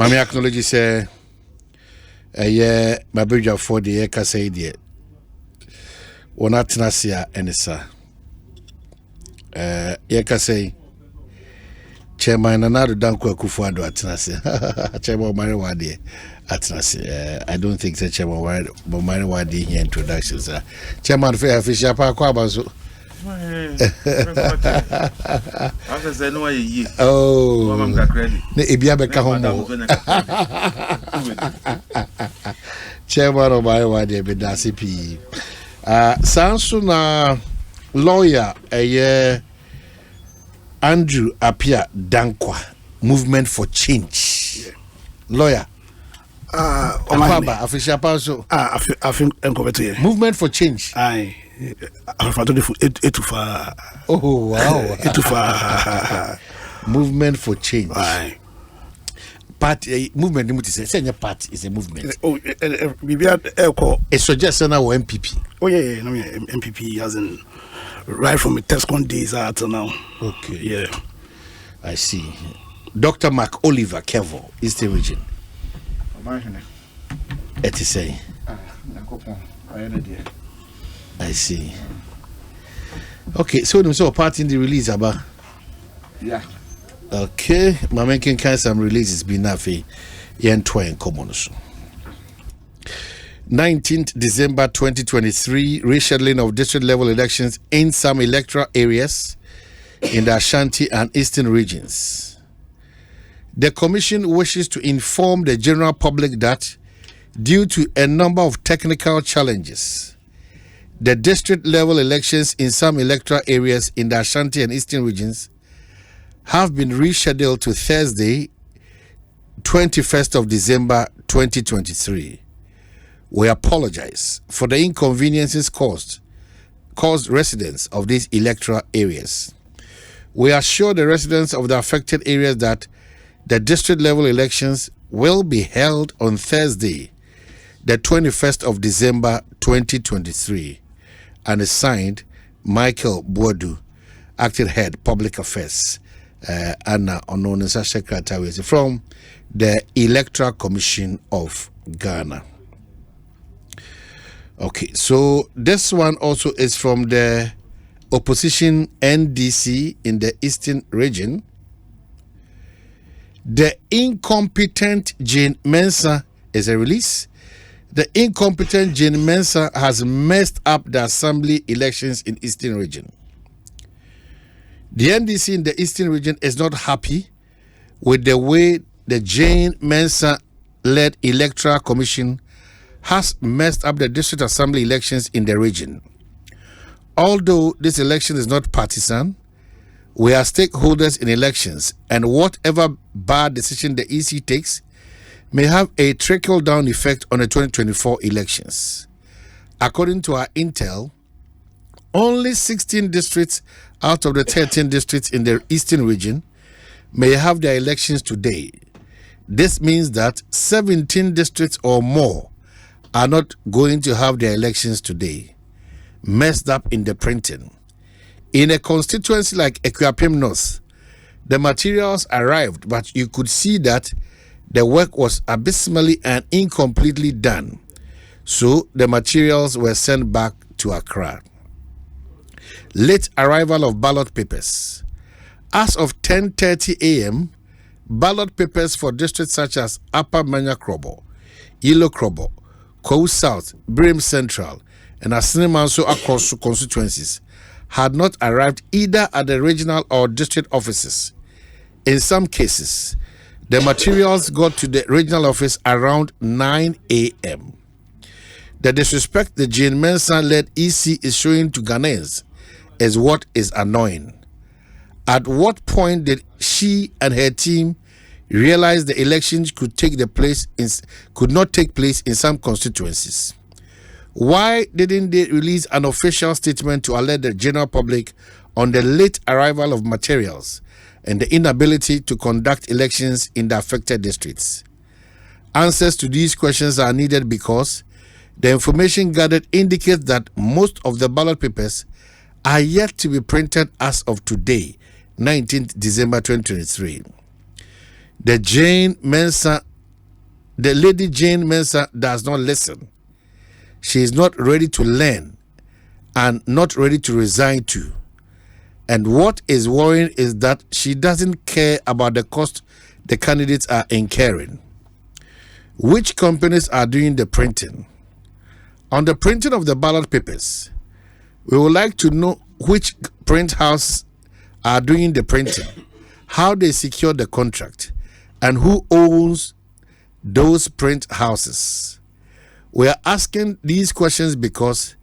Mami acknowledge say yeah my bridge for the Ekosiisen there. One atnasia enisa. Ekosiisen Chairman Nanado Danko Akufo-Addo atnasia. Chairman Omari Wade atnasia. I don't think the Chairman Omari Wade here introductions. Chairman Fair Official Park Kwabazo. Oh, Chairman of my wadi bedasi P. Sansuna lawyer Andrew Apia Dankwa Movement for Change. Yeah. Lawyer. Official Paso. I think Movement for Change. Aye. Oh wow. Movement for Change. Aye. Party movement say party is a movement. Oh, we are a suggestion or MPP. Oh yeah, no, MPP as in right from the Tescon days until now. Okay. Yeah. I see. Dr. Mark Oliver Kevo, Eastern Region. Say. I see. Okay, so them so part in the release about. Yeah. Okay, my making kind some releases be nafi yen twain common. 19th December 2023, rescheduling of district level elections in some electoral areas in the Ashanti and Eastern regions. The Commission wishes to inform the general public that due to a number of technical challenges, the district level elections in some electoral areas in the Ashanti and Eastern regions have been rescheduled to Thursday, 21st of December 2023. We apologize for the inconveniences caused residents of these electoral areas. We assure the residents of the affected areas that the district level elections will be held on Thursday, the 21st of December 2023, and is signed Michael Boadu, Acting Head Public Affairs, Anna Ononesa Secretary from the Electoral Commission of Ghana. Okay, so this one also is from the opposition NDC in the Eastern region. The incompetent Jane Mensah is a release. The incompetent Jane Mensah has messed up the assembly elections in Eastern region. The NDC in the Eastern region is not happy with the way the Jane Mensah-led Electoral Commission has messed up the district assembly elections in the region. Although this election is not partisan, we are stakeholders in elections, and whatever bad decision the EC takes may have a trickle-down effect on the 2024 elections. According to our intel, only 16 districts out of the 13 districts in the Eastern region may have their elections today. This means that 17 districts or more are not going to have their elections today. Messed up in the printing. In a constituency like Ekosiisen North, the materials arrived, but you could see that the work was abysmally and incompletely done. So the materials were sent back to Accra. Late arrival of ballot papers. As of 10:30 a.m., ballot papers for districts such as Upper Manya Krobo, Yilo Krobo, Kou South, Brim Central, and Asinimanso across constituencies had not arrived either at the regional or district offices. In some cases, the materials got to the regional office around 9 a.m. The disrespect the Jane Mensah-led EC is showing to Ghanaians is what is annoying. At what point did she and her team realize the elections could not take place in some constituencies? Why didn't they release an official statement to alert the general public on the late arrival of materials and the inability to conduct elections in the affected districts? Answers to these questions are needed because the information gathered indicates that most of the ballot papers are yet to be printed as of today, 19th December 2023. The Jane Mensah the Lady Jane Mensah does not listen. She is not ready to learn and not ready to resign to. And what is worrying is that she doesn't care about the cost the candidates are incurring. Which companies are doing the printing? On the printing of the ballot papers, we would like to know which print house are doing the printing, how they secure the contract, and who owns those print houses. We are asking these questions because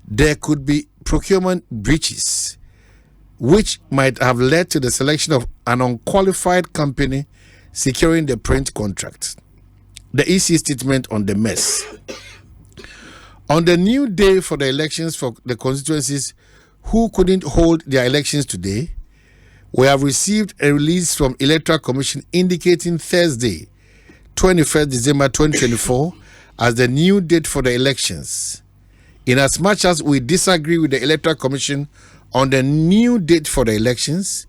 there could be procurement breaches which might have led to the selection of an unqualified company securing the print contract. The EC statement on the mess. On the new day for the elections for the constituencies who couldn't hold their elections today, we have received a release from Electoral Commission indicating Thursday, 21st December 2024, as the new date for the elections. In as much as we disagree with the Electoral Commission on the new date for the elections,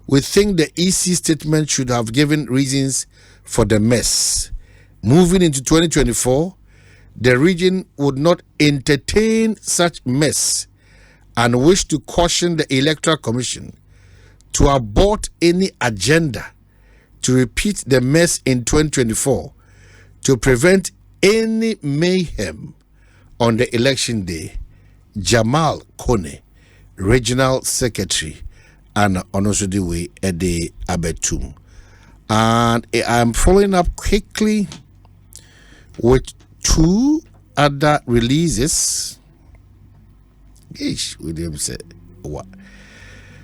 we think the EC statement should have given reasons for the mess. Moving into 2024, the region would not entertain such mess and wish to caution the Electoral Commission to abort any agenda to repeat the mess in 2024 to prevent any mayhem on the election day. Jamal Kone, Regional Secretary, and Onosudiwe Ede Abetum. And I'm following up quickly with two other releases. William said, what?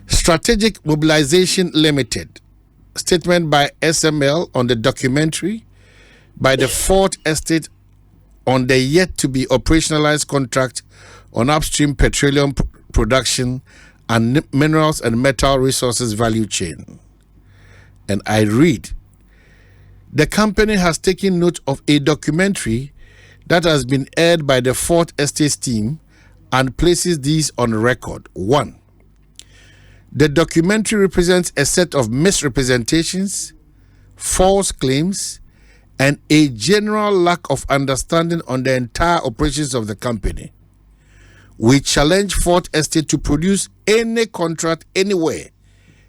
Strategic Mobilization Limited. Statement by SML on the documentary by the Fourth Estate on the yet to be operationalized contract on upstream petroleum production and minerals and metal resources value chain. And I read, the company has taken note of a documentary that has been aired by the Fourth Estate team and places these on record. 1. The documentary represents a set of misrepresentations, false claims, and a general lack of understanding on the entire operations of the company. We challenge Fourth Estate to produce any contract anywhere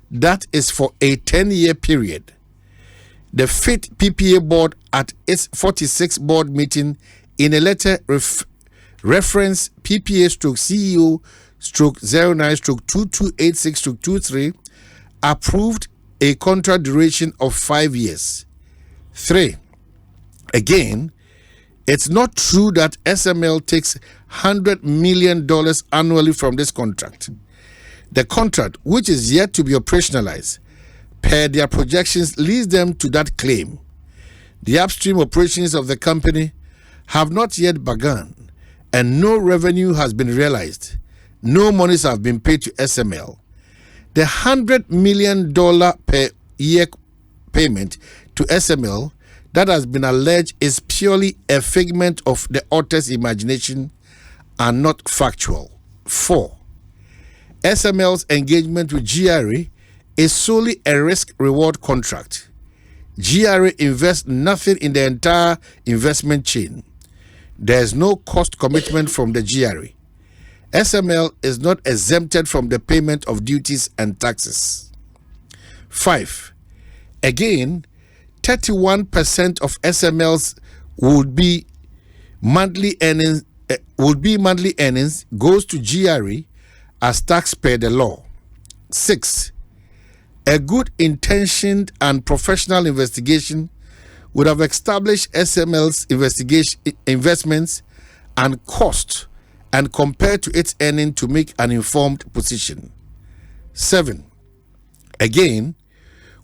that is for a 10-year period. The FIT PPA board at its 46th board meeting in a letter reference PPA/CEO/09/2286/23 approved a contract duration of 5 years. 3. Again, it's not true that SML takes $100 million annually from this contract. The contract, which is yet to be operationalized, per their projections, leads them to that claim. The upstream operations of the company have not yet begun, and no revenue has been realized. No monies have been paid to SML. The $100 million per year payment to SML that has been alleged is purely a figment of the author's imagination and not factual. 4. SML's engagement with GRA is solely a risk-reward contract. GRA invests nothing in the entire investment chain. There is no cost commitment from the GRA. SML is not exempted from the payment of duties and taxes. 5. Again, 31% of SML's would be monthly earnings goes to GRA as tax per the law. 6. A good intentioned and professional investigation would have established SML's investments and cost and compared to its earning to make an informed position. 7. Again,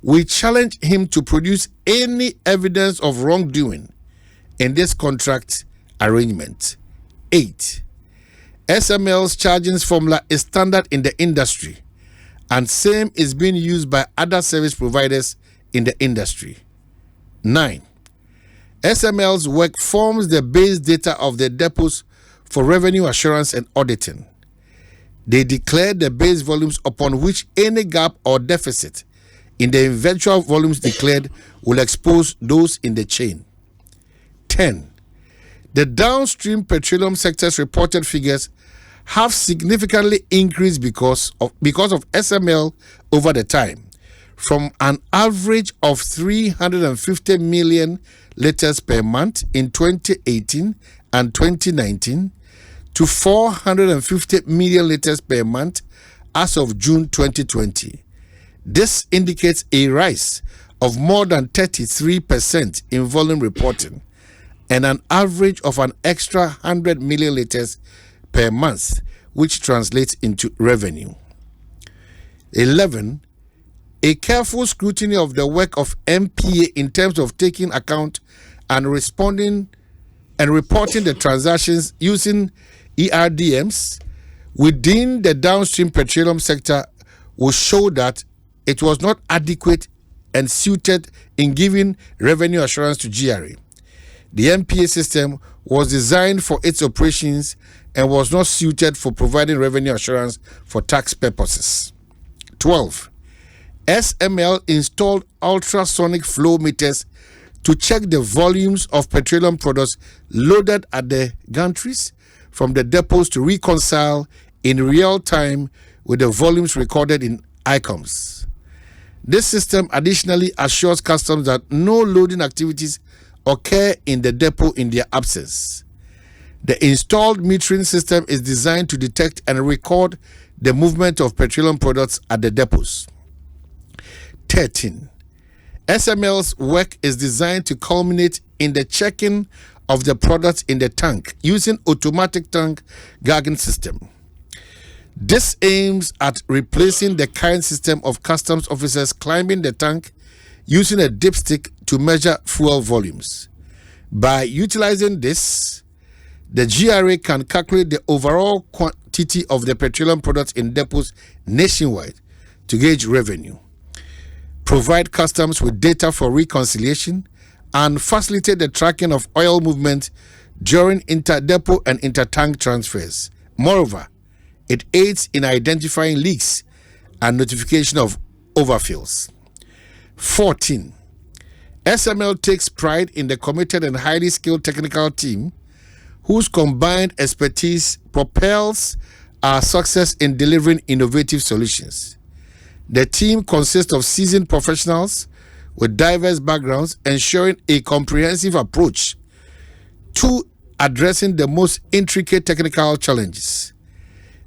we challenge him to produce any evidence of wrongdoing in this contract arrangement. 8. SML's charging formula is standard in the industry, and same is being used by other service providers in the industry. 9. SML's work forms the base data of the depots for revenue assurance and auditing. They declare the base volumes upon which any gap or deficit in the eventual volumes declared will expose those in the chain. 10. The downstream petroleum sector's reported figures have significantly increased because of SML over the time, from an average of 350 million liters per month in 2018 and 2019 to 450 million liters per month as of June 2020. This indicates a rise of more than 33% in volume reporting and an average of an extra 100 million liters per month, which translates into revenue. 11. A careful scrutiny of the work of MPA in terms of taking account and responding and reporting the transactions using ERDMs within the downstream petroleum sector will show that it was not adequate and suited in giving revenue assurance to GRA. The MPA system was designed for its operations and was not suited for providing revenue assurance for tax purposes. 12. SML installed ultrasonic flow meters to check the volumes of petroleum products loaded at the gantries from the depots to reconcile in real time with the volumes recorded in ICOMS. This system additionally assures customs that no loading activities occur in the depot in their absence. The installed metering system is designed to detect and record the movement of petroleum products at the depots. 13. SML's work is designed to culminate in the checking of the products in the tank using automatic tank gagging system. This aims at replacing the current system of customs officers climbing the tank using a dipstick to measure fuel volumes. By utilizing this, the GRA can calculate the overall quantity of the petroleum products in depots nationwide to gauge revenue, provide customs with data for reconciliation, and facilitate the tracking of oil movement during inter-depot and inter-tank transfers. Moreover, it aids in identifying leaks and notification of overfills. 14. SML takes pride in the committed and highly skilled technical team whose combined expertise propels our success in delivering innovative solutions. The team consists of seasoned professionals with diverse backgrounds, ensuring a comprehensive approach to addressing the most intricate technical challenges.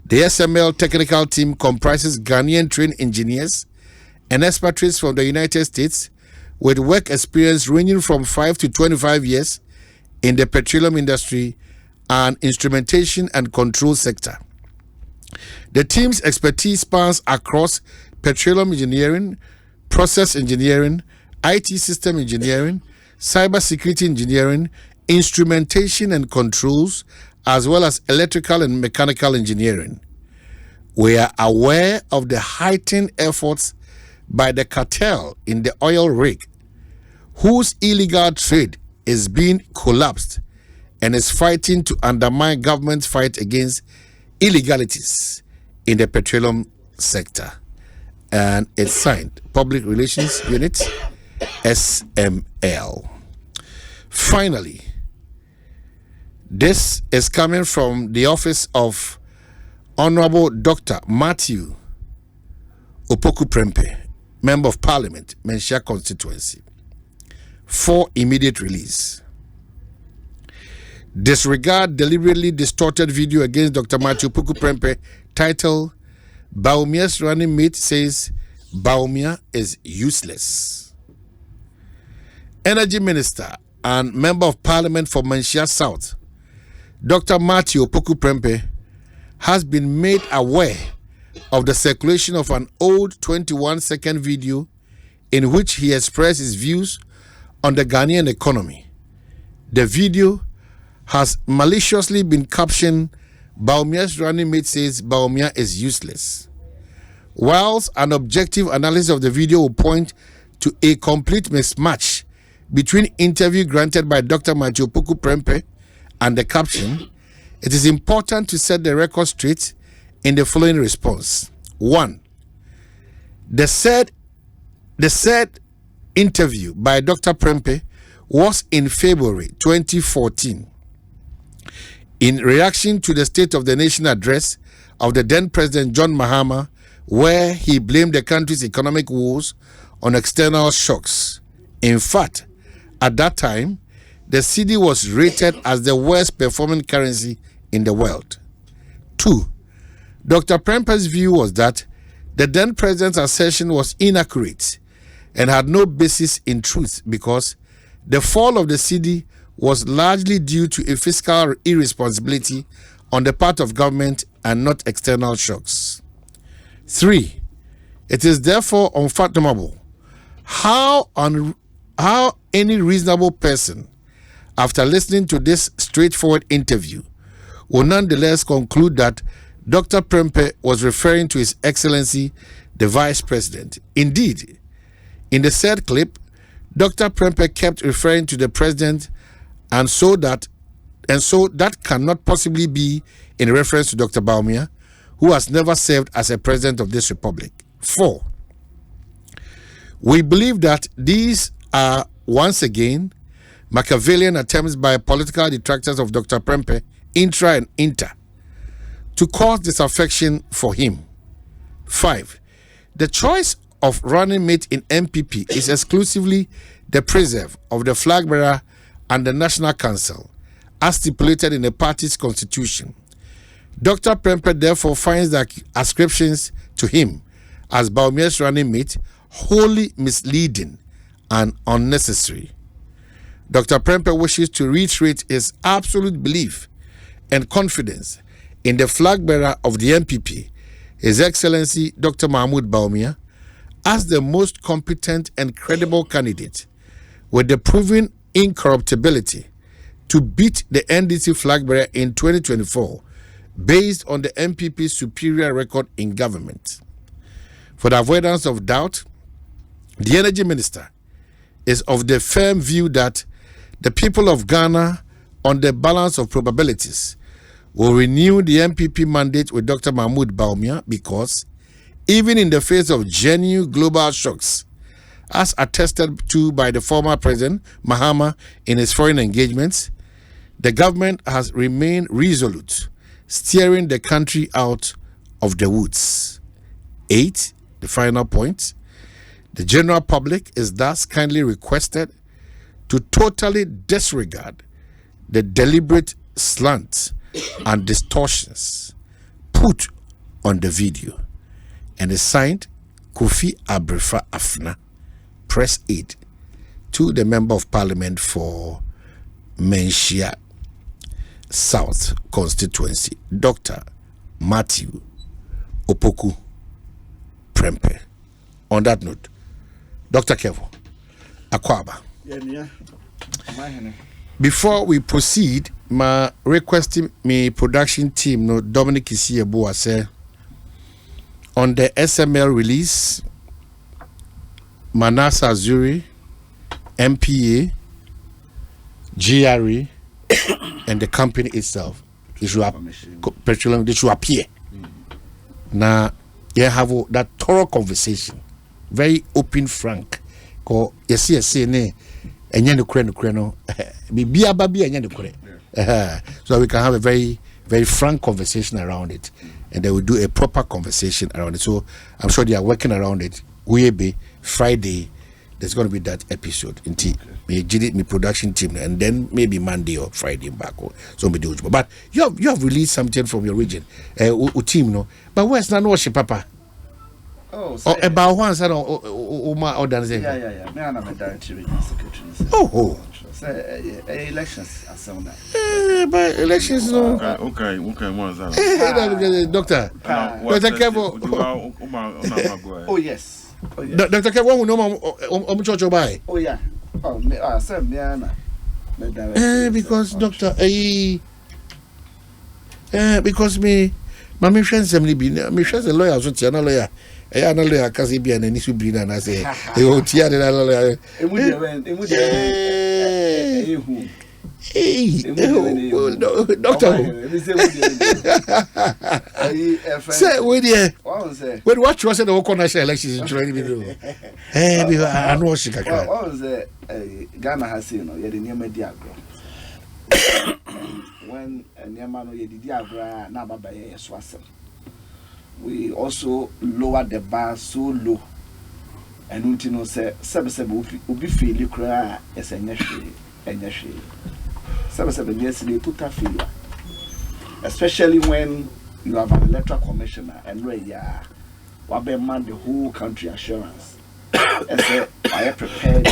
The SML technical team comprises Ghanaian trained engineers and expatriates from the United States with work experience ranging from 5 to 25 years in the petroleum industry and instrumentation and control sector. The team's expertise spans across petroleum engineering, process engineering, IT system engineering, cybersecurity engineering, instrumentation and controls, as well as electrical and mechanical engineering. We are aware of the heightened efforts by the cartel in the oil rig, whose illegal trade is being collapsed and is fighting to undermine government's fight against illegalities in the petroleum sector. And it's signed, Public Relations Unit, SML. Finally, this is coming from the office of Honorable Dr. Matthew Opoku Prempeh, Member of Parliament, Menchia constituency, for immediate release. Disregard deliberately distorted video against Dr. Matthew Opoku Prempeh titled Baumia's running mate says Baumia is useless. Energy Minister and Member of Parliament for Menchia South, Dr. Matthew Opoku Prempeh, has been made aware of the circulation of an old 21-second video in which he expressed his views on the Ghanaian economy. The video has maliciously been captioned, Baumia's running mate says Baumia is useless. Whilst an objective analysis of the video will point to a complete mismatch between interview granted by Dr. Matthew Opoku Prempeh and the caption, it is important to set the record straight in the following response. 1. The said interview by Dr. Prempeh was in February 2014 in reaction to the State of the Nation address of the then President John Mahama, where he blamed the country's economic woes on external shocks. In fact, at that time, the cedi was rated as the worst performing currency in the world. 2. Dr. Prempeh's view was that the then president's assertion was inaccurate and had no basis in truth because the fall of the cedi was largely due to a fiscal irresponsibility on the part of government and not external shocks. 3. It is therefore unfathomable how any reasonable person, after listening to this straightforward interview, will nonetheless conclude that Dr. Prempeh was referring to His Excellency, the Vice President. Indeed, in the said clip, Dr. Prempeh kept referring to the President, and so that cannot possibly be in reference to Dr. Bawumia, who has never served as a president of this republic. 4. We believe that these are, once again, Machiavellian attempts by political detractors of Dr. Prempeh, intra and inter, to cause disaffection for him. 5. The choice of running mate in MPP is exclusively the preserve of the flag bearer and the National Council, as stipulated in the party's constitution. Dr. Prempeh therefore finds the ascriptions to him as Bawumia's running mate wholly misleading and unnecessary. Dr. Prempeh wishes to reiterate his absolute belief and confidence in the flag bearer of the MPP, His Excellency Dr. Mahmoud Bawumia, as the most competent and credible candidate with the proven incorruptibility to beat the NDC flag bearer in 2024 based on the MPP's superior record in government. For the avoidance of doubt, the Energy Minister is of the firm view that the people of Ghana, on the balance of probabilities, will renew the MPP mandate with Dr. Mahmoud Bawumia because, even in the face of genuine global shocks, as attested to by the former President Mahama in his foreign engagements, the government has remained resolute, steering the country out of the woods. 8. The final point. The general public is thus kindly requested to totally disregard the deliberate slants and distortions put on the video, and is signed Kofi Abrefa Afna, Press Aide to the Member of Parliament for Menchia South Constituency, Dr. Matthew Opoku Prempeh. On that note, Dr. Kevo Akwaba. Before we proceed, my requesting me production team, no Dominic Isiebo, say on the SML release, Manasa Zuri, MPA, GRE, and the company itself, it should appear. Now, you have that thorough conversation, very open, frank. Ko yesi ne enye no kure no bibia babi enye no kure. So we can have a very, very frank conversation around it, and they will do a proper conversation around it. So I'm sure they are working around it. Be Friday, there's going to be that episode in me production team, and then maybe Monday or Friday back. So we do. But you have released something from your region, team, no. But where's not worship, Papa? Oh, so about one side or my order. Yeah. Me and I'm a director secretary. Oh. Elections are some that. But elections, no. Okay, one's that. Doctor Kevo. Oh yes. Dr. Kevo, who know church by. Oh yeah. Oh, me. Sam, because Doctor, because me, my friends, me friends a lawyer, so a lawyer. I know lawyer because he be an issue bring and I say, he will tear the lawyer. Doctor, Say, wait here. What say? Wait, what you said the whole national elections in 2022? I know she can. What was Ghana has seen, you had the near media. When a near man, you did Diagra, Naba by Swasem. We also lowered the bar so low. And Untino said, Sabbath will be fairly cry as a nation, and Yashi. Sabbath yesterday put a failure. Especially when you have an electoral commissioner and where you are, man the whole country assurance. And say, I am prepared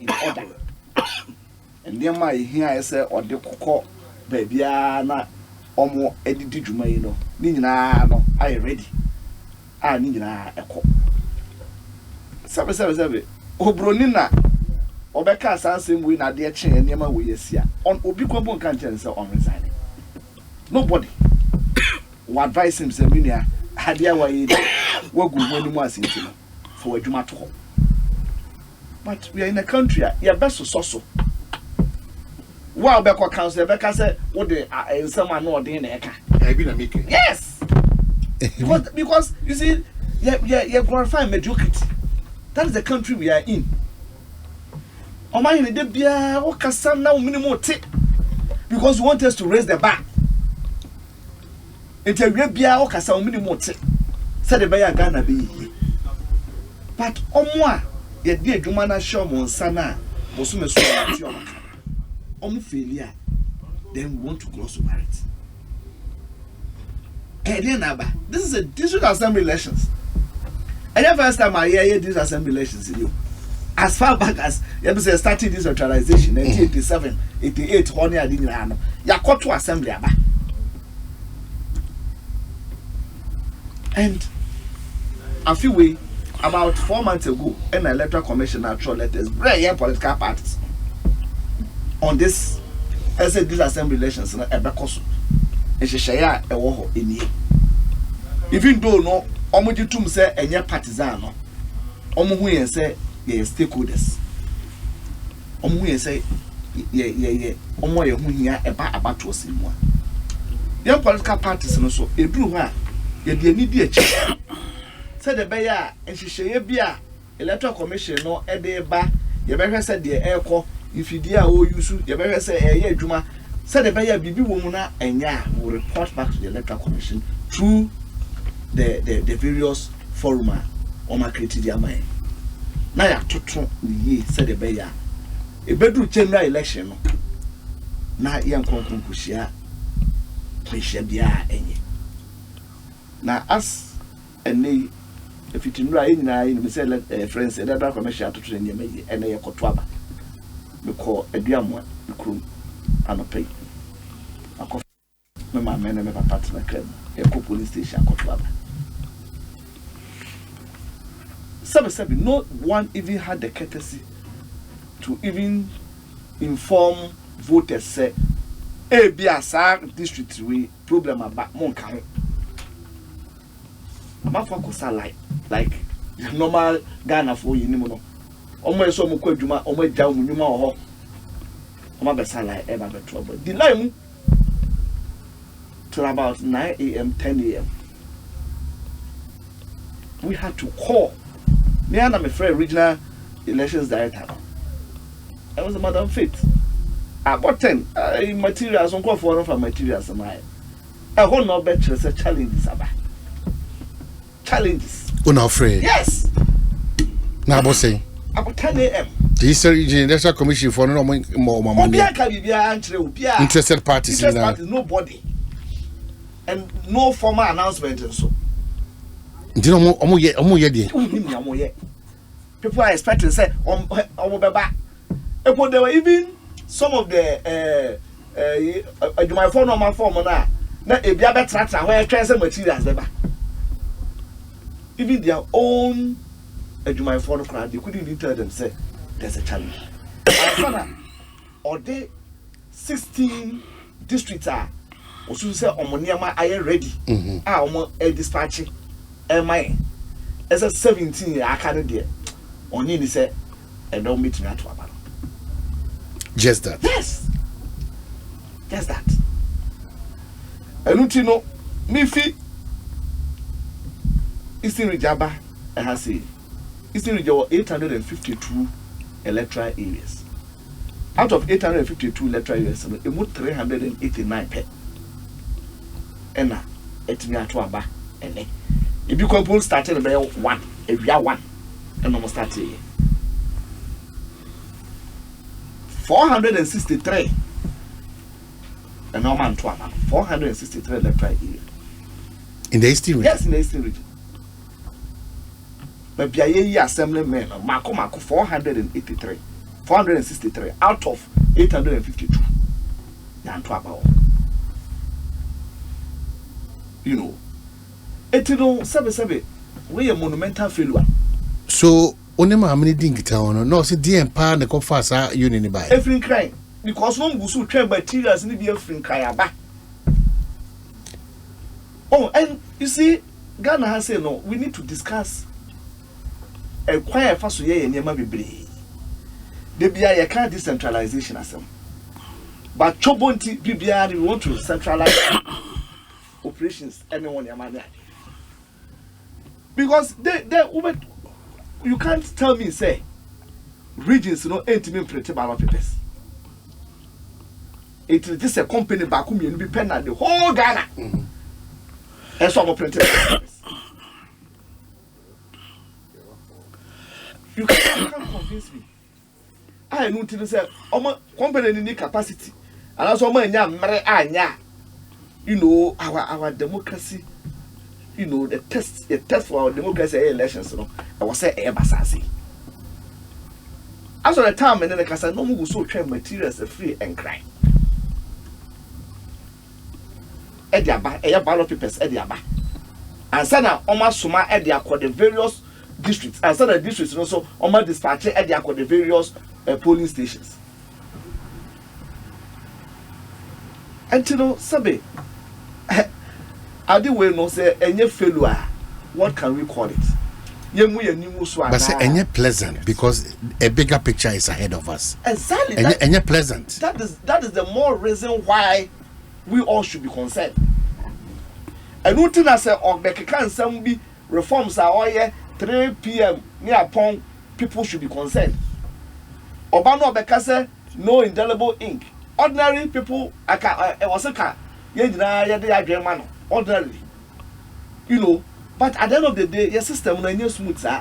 in order. And then my here I say, or the cocoa, baby, na omo edit you may know. Nina, no, I ready. I need a echo. Sabe, Obronina, Obeka Sansim win a dear chain and Yama we see on Obicobon country on resigning. Nobody will advise him, Seminia, had ya way, what good when you was in for a Jumato. But we are in a country, you're best so. While Becca Council, Becca said, what they someone know the Eka. I've been a making. Yes! because you see, you're glorifying mediocrity. That is the country we are in. Oh my, the beer, what can some now minimum take? Because you want us to raise the bar. It's a great beer, what can some minimum take? Said the bear Ghana be. But moi, your dear Jumana Shomon Sana, was soon as failure, then we want to gloss over it. And then, this is a district assembly elections. And the first time I hear these assembly elections in you, as far back as you say starting this centralization, 1987, 88, honey, I didn't know. You got to assembly. And a few weeks, about 4 months ago, an electoral commission actual letters, very political parties on this, I said these assembly elections in Ebekosu. And she share a war in here. Even though no, Omojitum say and your partisan, Omu say ye stakeholders. Omu say ye Omo ye who here about to see more. Young political parties and also a blue one, ye de need a check. Said the Bayer and she share beer, electoral commission no a day ba, ye better said the air call, if you dear oh you should, ye better say a year Juma. Said the Bayer Bibi woman and ya will report back to the electoral commission through the various forums on my criteria mind. Now ya to ye said the Bayer. A bedroom general election. Now young Concushia, Prishabia any. Now us and they if it in right now in the said friends and other commercial to train you and a cotwaba. We call a diamond, the crew, and a pay. A coffee. My man and my partner club, a police station, cotwaba. Some no one even had the courtesy to even inform voters say a BSR district we problem about Monka. My focus are like normal Ghana for you know. Almost so much Juma, almost down Numa or my best like ever trouble. Delay till about 9 a.m., 10 a.m. We had to call. Me and my friend regional elections director. I was a Madam Faith. About 10 materials on call for materials and I won't know better say challenges about challenges. Unafraid. Yes. Now boss say about 10 a.m. The Eastern National Commission for no more money. Interested parties. Nobody. And no formal announcement and so. People are expecting to say, there were even some of the my phone on my phone now. Now, if you have a tractor where transfer materials, even their own my phone crowd, you couldn't even tell them, say, there's a challenge. Or they 16 districts are, or should say, Omoniama, I am ready. I'm dispatching. My as a 17 I can't do only say and don't meet me at all. Just that. Yes. Just that. And you know Mifi Eastern Rijaba has a Eastern Rijaba 852 electoral areas. Out of 852 electoral areas, it moved 389 pe. Ena etimi ato aba ene. If you compose starting by 1, if you are 1, and almost start here. 463 and no man to a man 463 electoral area. In the Eastern region? Yes, in the Eastern region. But Biaye assembly men, Marco 483, 463 out of 852. Yan to about. You know, etino sebe we a monumental failure. So only how many ding town no see the empire the go fast union by Every crime because no gusu train materials ni be every crime aba. Oh, and you see Ghana has said no, we need to discuss a quiet faso ye nyema bebre. They be a kind decentralization asem. But chobonti bibia we want to centralize operations anyone yamania. Because you can't tell me say regions ain't mean pretty ballot papers. It is just a company back whom you be pen at the whole Ghana. And some printed papers. You can't convince me. I know to say company need capacity. And also anya you know our democracy. You know the test for our democracy elections, I was say basasi. As of the time and then I said no more so train materials free and crime. Ediaba, ballot papers, Ediaba. And sana Oma Suma Edia the various districts, and sana districts also Oma dispatch Edia the various polling stations. And you know, Sabe. I do well no say any failure. What can we call it? But say any pleasant because a bigger picture is ahead of us. Exactly. Any pleasant. That is the more reason why we all should be concerned. And one thing I say, or can some be reforms are all 3 p.m. near upon people should be concerned. Obano Bekase, no indelible ink. Ordinary people, I was a car. Ordinarily, you know, but at the end of the day, your system is smooth, sir.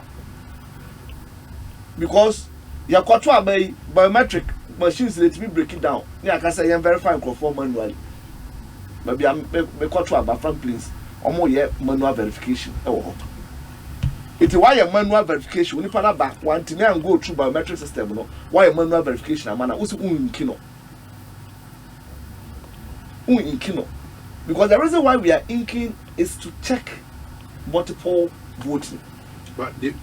Because your control by biometric machines let me break it down. Yeah, I can say I'm verifying conform manually. Maybe I'm control by front please. Or more yet manual verification. Oh, it's why a manual verification. When you put back one to me and go through biometric system, no, why a manual verification? I'm also in kino. In kino. Because the reason why we are inking is to check multiple voting. But the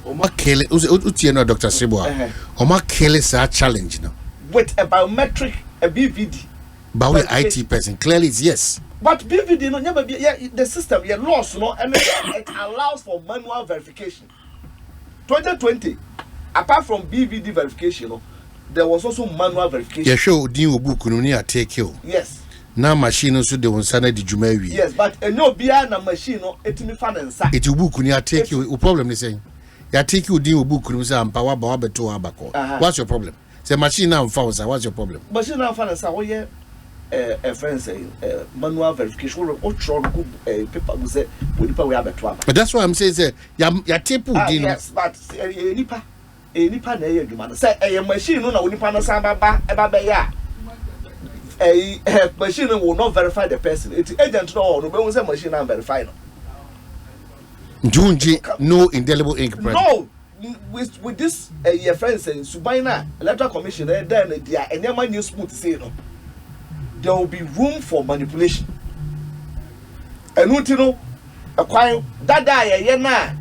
Oma Kelly, Dr. Sibwa, Oma Kelly is a challenge now. With a biometric, a BVD. But with IT person, clearly it's yes. But BVD, no, never be the system, your laws, no, and it allows for manual verification. 2020, apart from BVD verification, no, there was also manual verification. Yeah, sure, do book no take you. Yes. Now machine also the one sana di jumewi. Yes, but no bia na machine no etimi fa na nsa. It book ni take you. Problem is saying, ya take you din book no say ampa wa ba beto abako. What's your problem? Say machine now fa what's your problem? Machine now fa na nsa wo ye a friend say manual verification or try go paper go say we nipa we abeto aba. But that's why I'm saying say ya tape din. Yes, but nipa na ye adwuma no say machine no na we nipa no san ba be ya. A machine will not verify the person. It's agent no be say machine and verify no. Junji no indelible ink. No, with this your friend saying Subaina electoral commission then there any man you smooth say no. There will be room for manipulation. And you know acquire that die na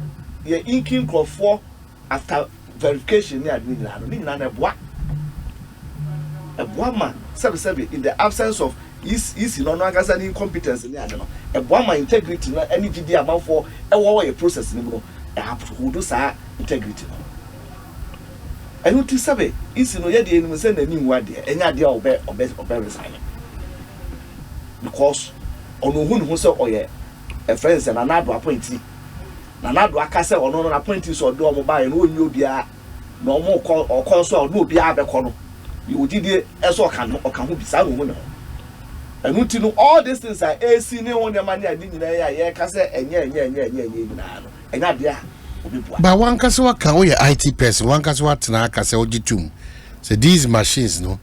your inking crop for after verification near na boa. A woman, in the absence of is no longer incompetence in the other. A woman integrity, any video amount for a process in the who do sa integrity. And what is sabe is no yet the new word, any idea of resigning. Because ono hu ne ho se oye a friends and anado appointee na nado aka se ono no appointee so do omo ba ye no onyi obia na omo ko so o do obia abekọ no you did eso kan ho bisa no hu ne enu ti no all these things are AC ne won dem mani adi nyina ye ka se enye nyina no enya de a obi bua but one kase wa kan wo ye IT person one kase wa tena ka se ogitum so these machines no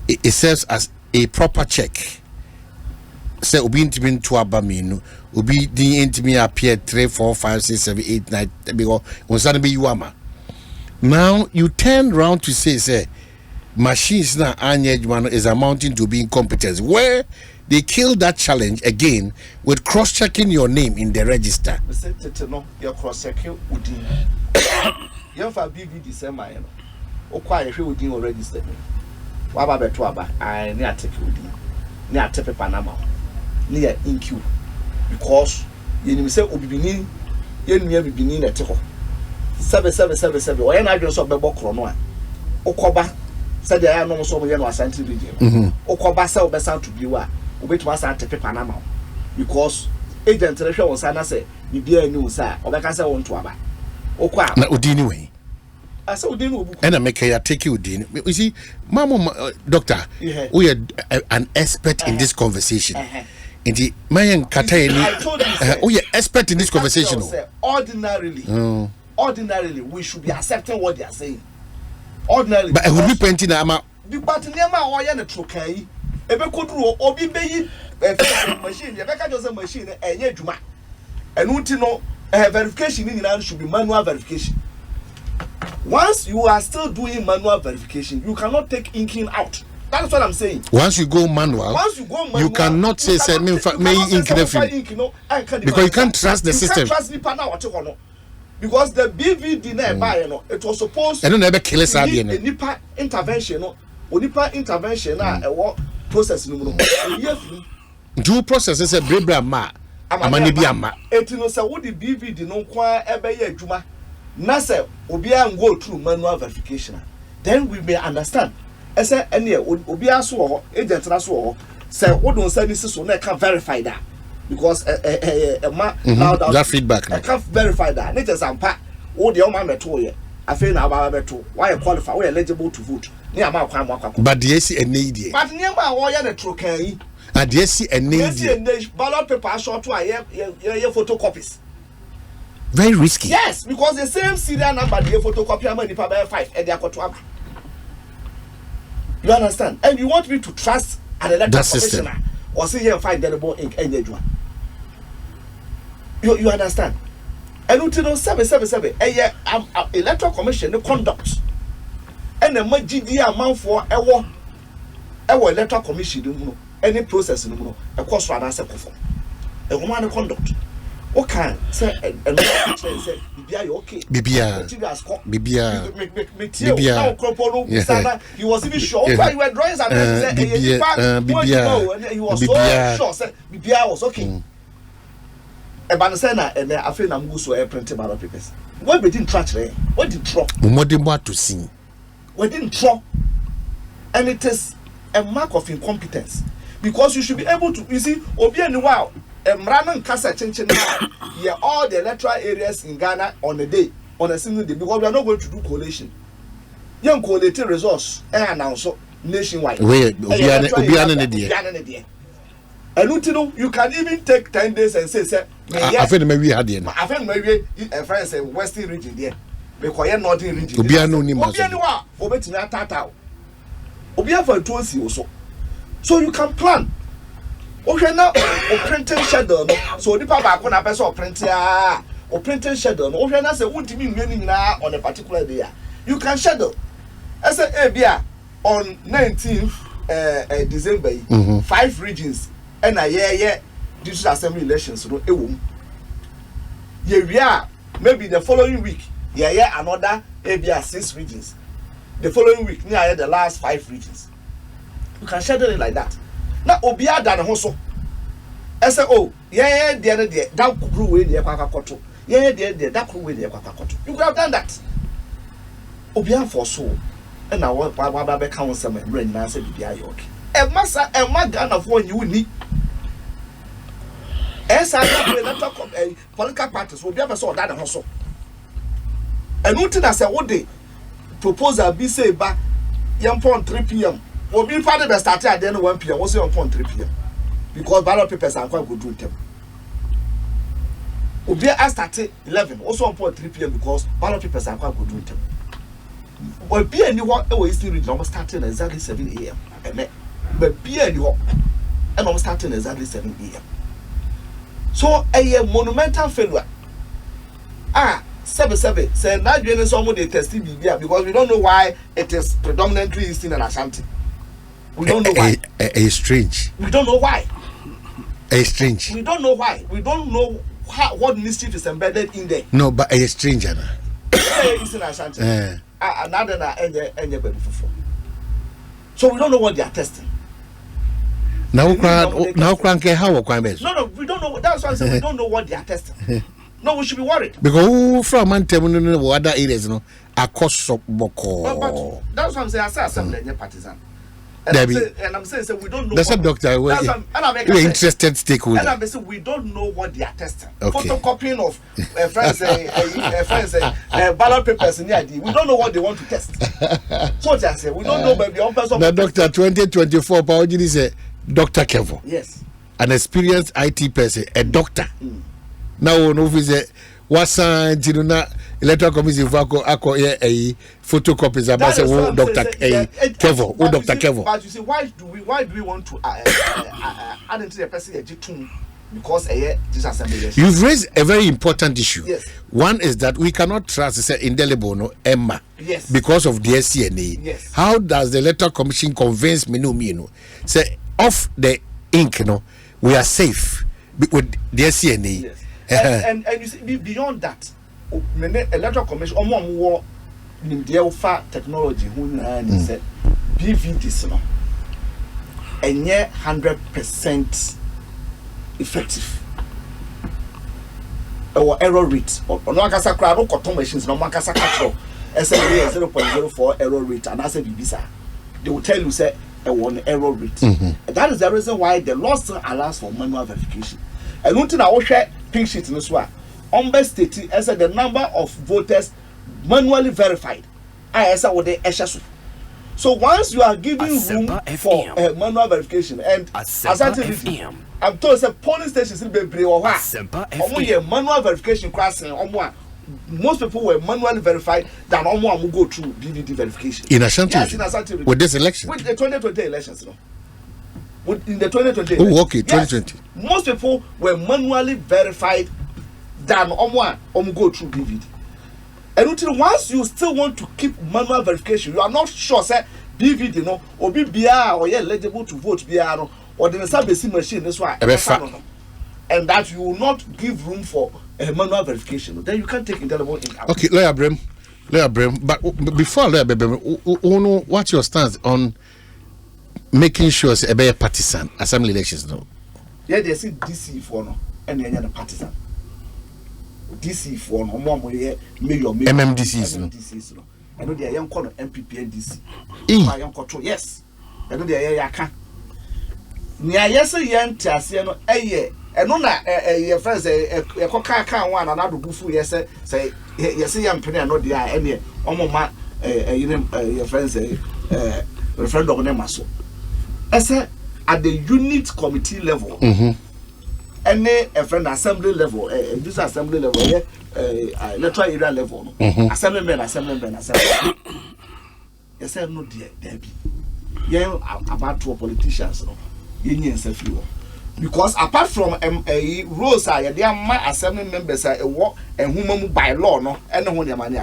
it serves as a proper check say obi intimi to aba me no obi din intimi appear 3 4 5 6 7 8 9 because on Sunday be you ama now you turn round to say machines na anya adwuma is amounting to being incompetence where they kill that challenge again with cross-checking your name in the register. No, you're cross-checking Udin. You have a BVD semi, or quite a Udin or registered. Waba Betuaba, I near take Udin, near Tepe Panama, near InQ. Because you say Ubini, you near beginning at Teho 7777, or I just saw Bebo Cronoa, Okoba. Said I know so many was sent to the region. Okobasa Obesan to Biwa, which was at Panama. Because agent Treasure was Sana say, you dear news, sir, or like I said, on to Abba. Okwa, Udini way. I saw Udinu, and I make a take you, Udini. You see, Mama, doctor, we are an expert in this conversation. In the Mayan Katay, we are expert in this conversation. Ordinarily, we should be accepting what they are saying. Ordinarily, but I will be painting ama. But near my wire and a trokai, ebe kodru obi beyi machine, the back of machine, and yet juma. And utino verification in Iran should be manual verification. Once you are still doing manual verification, you cannot take inking out. That's what I'm saying. Once you go manual, you cannot say may ink because you can't trust the system. You can't trust the because the BVD nearby, it was supposed to never kill us at the intervention, Nipa intervention, what process due process is a bribra ma, Amanibia. It was a woody BVD no qua ebe juma. Nasa Obia go through manual verification. Then we may understand. I said, any Obia so agent Raso say, what don't say this so I can verify that. Because that feedback I can't verify that. It is unpack. Oh, the old man told you. I feel now about why you qualify, we are eligible to vote. Near my but the AC and need but near my wire the trokay. And the AC and need ballot paper short to your photocopies. Very risky. Yes, because the same serial number the photocopy money per 5 and they are to. You understand? And you want me to trust an electoral commissioner or see here and find deliverable ink and you understand? And until 777, electoral commission the conduct and the GD amount for our electoral commission any process no a cost for an answer for a woman conduct. Okay, say Bibia okay. Bibia. He was even sure why you were drawing and he was so sure said Bibia was okay. Ebansena and I feel I'm so printed ballot papers. What we didn't track there? What did drop? What to see? We didn't drop. And it is a mark of incompetence. Because you should be able to, you see, Obi and wow, Mranan Kasa Chenchen, yeah, all the electoral areas in Ghana on a day, on a single day, because we are not going to do collation. Young collated resource and also nationwide. And you can even take 10 days and say, I feel maybe had the I feel maybe a friend say Western region there. Because you're not in region. Obiano for 2 also. So you can plan. Okay, now, printing schedule. So the papa can have a printing or printing schedule. Okay, now say what mean now on a particular day. You can schedule. I said, on 19th December, 5 regions. And district assembly elections. Maybe the following week, another 6 regions. The following week, near the last 5 regions. You can schedule it like that. Now, Obia done also. I say, oh, the other day, that grew away the Quacacoto. That grew away the Quacacoto. You could have done that. Obia for so. And now, what council and bring Nancy to be okay. A massa and my gun of one you need. Political parties will be able to sort that also. And nothing as a would proposal be say back young 3 p.m. will be father that started at then 1 p.m. was on 3 p.m. because ballot papers are quite good doing them. Will be I started 11 also on 3 p.m. because ballot papers are quite good doing them. Will be anyone always still read almost starting exactly 7 a.m. But be anyone and almost starting exactly 7 a.m. So a monumental failure. 7 say now you someone they testing BBA because we don't know why it is predominantly Eastern and Ashanti. We don't know why. It's strange. We don't know why. It's strange. We don't know why. We don't know what mischief is embedded in there. No, but it's strange, Anna. Eastern and Ashanti. So we don't know what they are testing. Now, crank how requirements. No, we don't know. That's why I said we don't know what they are testing. No, we should be worried. Because from Mantemun, other areas, no, a cost of Boko. But that's what I'm saying. I say assembly partisan. And I'm saying we don't know. That's a doctor. We're interested stakeholder. And I'm saying we don't know what they are testing. Okay. Photocopying of friends, ballot papers in the ID. We don't know what they want to test. So what I say, we don't know. But the person. The doctor 2024. Paul say Dr. Kevo. Yes. An experienced IT person, a doctor. Now, no visit. What sign did not electoral commission for a photocopies about Dr. Kevo or Dr. Kevo. But you see, why do we want to add into the person because this assembly? You've raised a very important issue. Yes. One is that we cannot trust say indelible no Emma. Yes. Because of the SCNA. Yes. How does the electoral commission convince me no say off the ink no we are safe with the SCNA? Yes. And you see beyond that, electoral commission more the technology who said BVDs no and 100% effective. Or error rate or no akasa kra no cotton machines no makasa catch SLA 0.04 error rate and as a BBSA they will tell you say a one error rate. That is the reason why the law still allows for manual verification. And one thing I will share pink sheet in this one. State as the number of voters manually verified. I said what they issue. So once you are giving room for manual verification and as I tell you, I'm told that polling stations will be brave manual verification crossing most people were manually verified than almost go through DVD verification. In Ashanti? Yes, in Ashanti. With this election? With the 2020 elections, no? In the 2020 oh, okay, 2020. Yes, most people were manually verified than almost go through DVD. And until once you still want to keep manual verification, you are not sure, say, DVD, no, or BBR, or you're eligible to vote BR, no, or the SABC machine, this one. And that you will not give room for manual verification, then you can't take indelible ink out. Okay, Lawyer Brem. But before Lawyer Brem, what's your stance on making sure it's a partisan assembly elections? No. Yeah, they say DC for no, and then the partisan. DC for no, more mayor, MMDCs no. I know they are young call MPP and DC. Young control, yes. I know they are yaka. Nia yes, young Tiasiano, and no, your friends, a coca one another bufu, yes, say, yes, young penny, no, they are any, almost your friends, a friend of them, so. I said, at the unit committee level, any a friend assembly level, this assembly level, electoral area level, assemblyman. You said, no, dear, Debbie. Yeah, about 2 politicians, no, union few. Because apart from a rules, there are my assembly members a work and women by law, no, and no one money.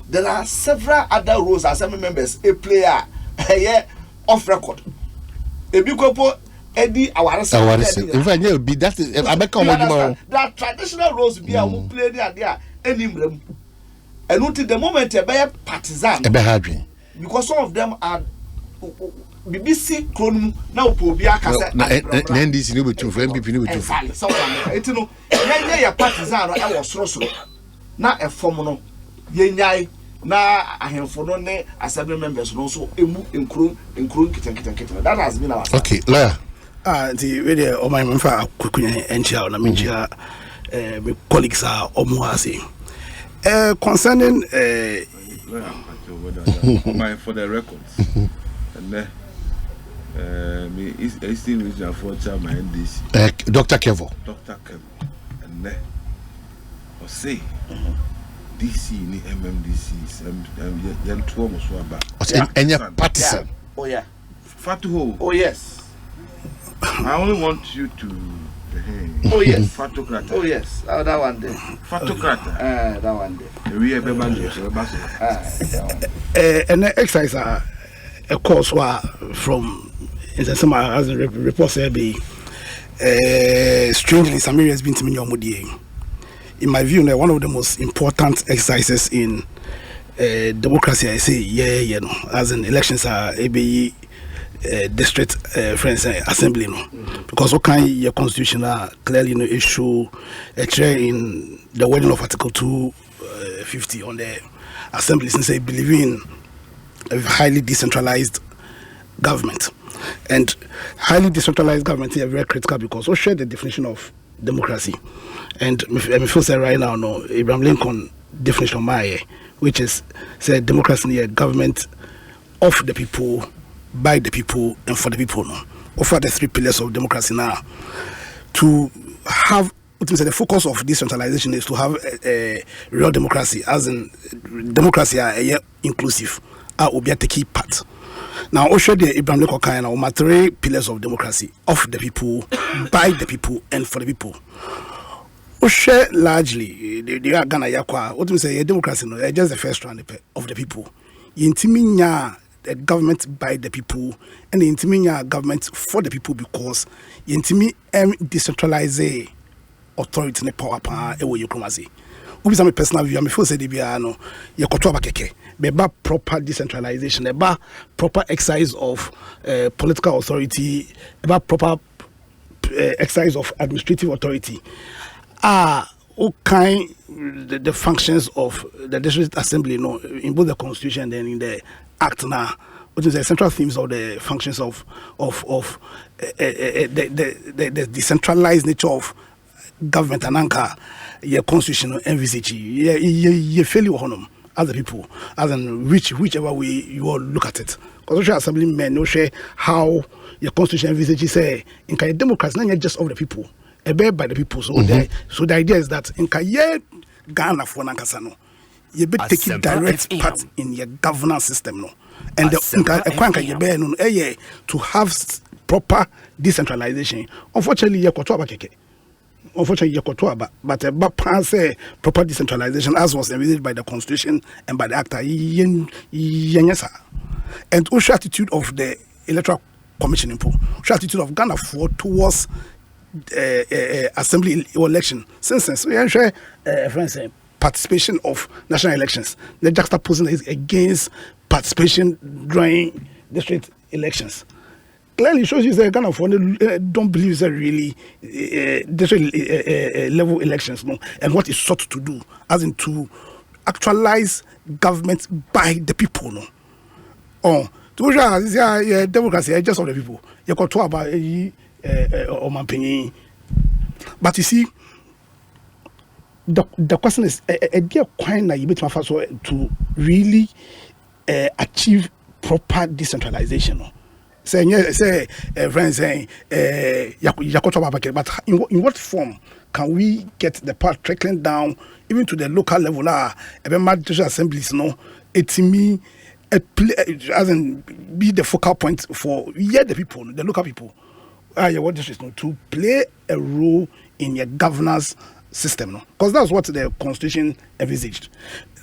There are several other rules assembly members a player off record. A big couple Eddie our in fact yeah be that I make come that traditional roles be a who play there any and until the moment a be partisan because some of them are BBC clone now po bi akase NDC no be too for MPP no be too so it no ya partisan no e wo soro na e form no yenyai na ahemfo no ne assembly members no so emu nkuru kitenkete that has been our okay lawyer The radio or my manfa kukunya enchia na minchia my colleagues are omuasi. Concerning for the records. And me is still regional for my NDC. Dr. Kevo. And or say DC ni MMDC yan two almost and your partisan. Oh yeah. Fatuho. Oh yes. I only want you to. Oh yes. Fatocrat. Oh yes. Oh, that one day. Fatocrat. That one day. We have a band. And the exercise a course from in the summer as a report said be strangely some areas been to me in my view one of the most important exercises in democracy. I say you know, as in elections are ABE district friends assembly no, because what kind your constitution clearly no issue a chair in the wording of article 250 on the assembly since they believe in a highly decentralized government, and highly decentralized government is very critical because we share the definition of democracy, and me feel say right now no Abraham Lincoln definition of my which is say democracy is a government of the people, by the people, and for the people. No, offer the three pillars of democracy now. To have the focus of decentralization is to have a real democracy, as in democracy are inclusive, will be a key part. Now, also the Abraham Lincoln kind of three pillars of democracy: of the people, by the people, and for the people. Oshe largely they are Ghana yakwa. What we say democracy no, just the first round of the people. Intiminya the government by the people and the intiminya government for the people because intimi decentralize authority ne power pa e wo yokromase. Obi some personal view, I feel say dey no ye koto abakeke. Beba proper decentralization, beba proper exercise of political authority, beba proper exercise of administrative authority. Okay, the functions of the district assembly, no, in both the constitution and in the act now, which is the central themes of the functions of the decentralized nature of government and anchor your constitution envisage you failure honum as the people, as in whichever way you all look at it. Constitutional assembly men no share how your constitution envisage say in kind democracy not just of the people. A bear by the people, so the idea is that in Kaye Ghana for Nankasano, you be taking direct part in your governance system, no, and the to have proper decentralization. Unfortunately, you but a proper decentralization as was envisaged by the constitution and by the act, and also attitude of the electoral commission, attitude of Ghana for towards assembly election since we share friends participation of national elections. The juxtaposing is against participation during district elections. Clearly shows you that Ghana don't believe that really district level elections, no, and what is sought to do, as in to actualize government by the people, no. Oh, to democracy just of the people. You got talk about but you see, the question is a dear kind you to really achieve proper decentralization. Say friends saying but in what form can we get the part trickling down even to the local level assemblies no it's me as in be the focal point for the people, the local people. What this is to play a role in your governance system, no, because that's what the constitution envisaged.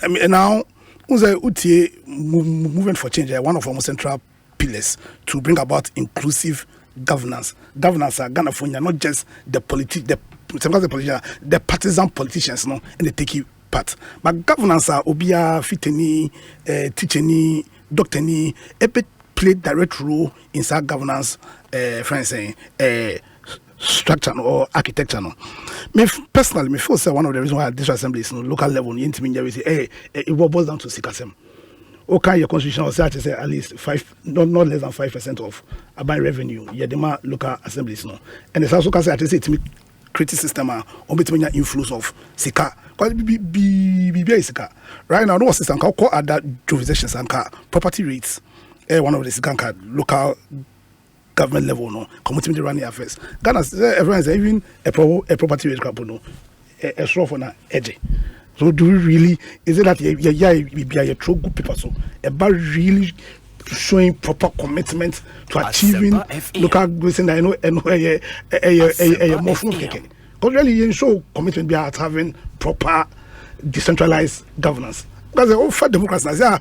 I mean, now, movement for change, one of our most central pillars to bring about inclusive governance. Governance are Ghana for not just the partisan politicians, no, and they take part, but governance are obia fiteni, teacheni, docteni, play direct role in that governance friends saying structure or architecture. No, me personally, feel say one of the reasons why this assembly is no local level, it boils down to Sikasem. okay, your constitutional say at least 5, not less than 5% of urban revenue. Yeah, the local assemblies no, and it's also can say it me create system or between influence of sika. Because be sika right now. No system can call other jurisdictions and property rates. One of the sika local government level no community running affairs. Ghana everyone is even a property rate crap no a straw for na edge. So do we really, is it that we be a true good people so about really showing proper commitment to achieving local goods and I know a more full because really you show commitment be at having proper decentralized governance because the offer democracy now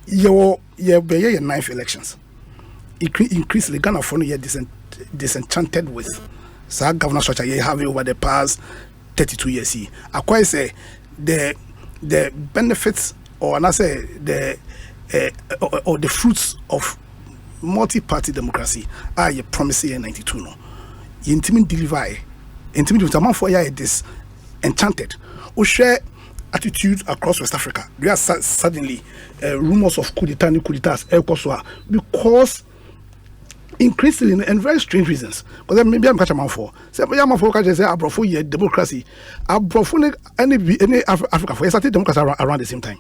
your 9th elections increase the Ghana for year disenchanted with so governance structure you have over the past 32 years. I quite say the benefits or I say or the fruits of multi-party democracy are you promising in 92 no. You intimate deliver amount for you this enchanted. We share attitude across West Africa. There are suddenly rumors of coup d'etats because increasingly and very strange reasons. Because maybe I'm catching man for. Say I'm for catch say abrofo ye democracy. Abrofo any Africa for started democracy around the same time.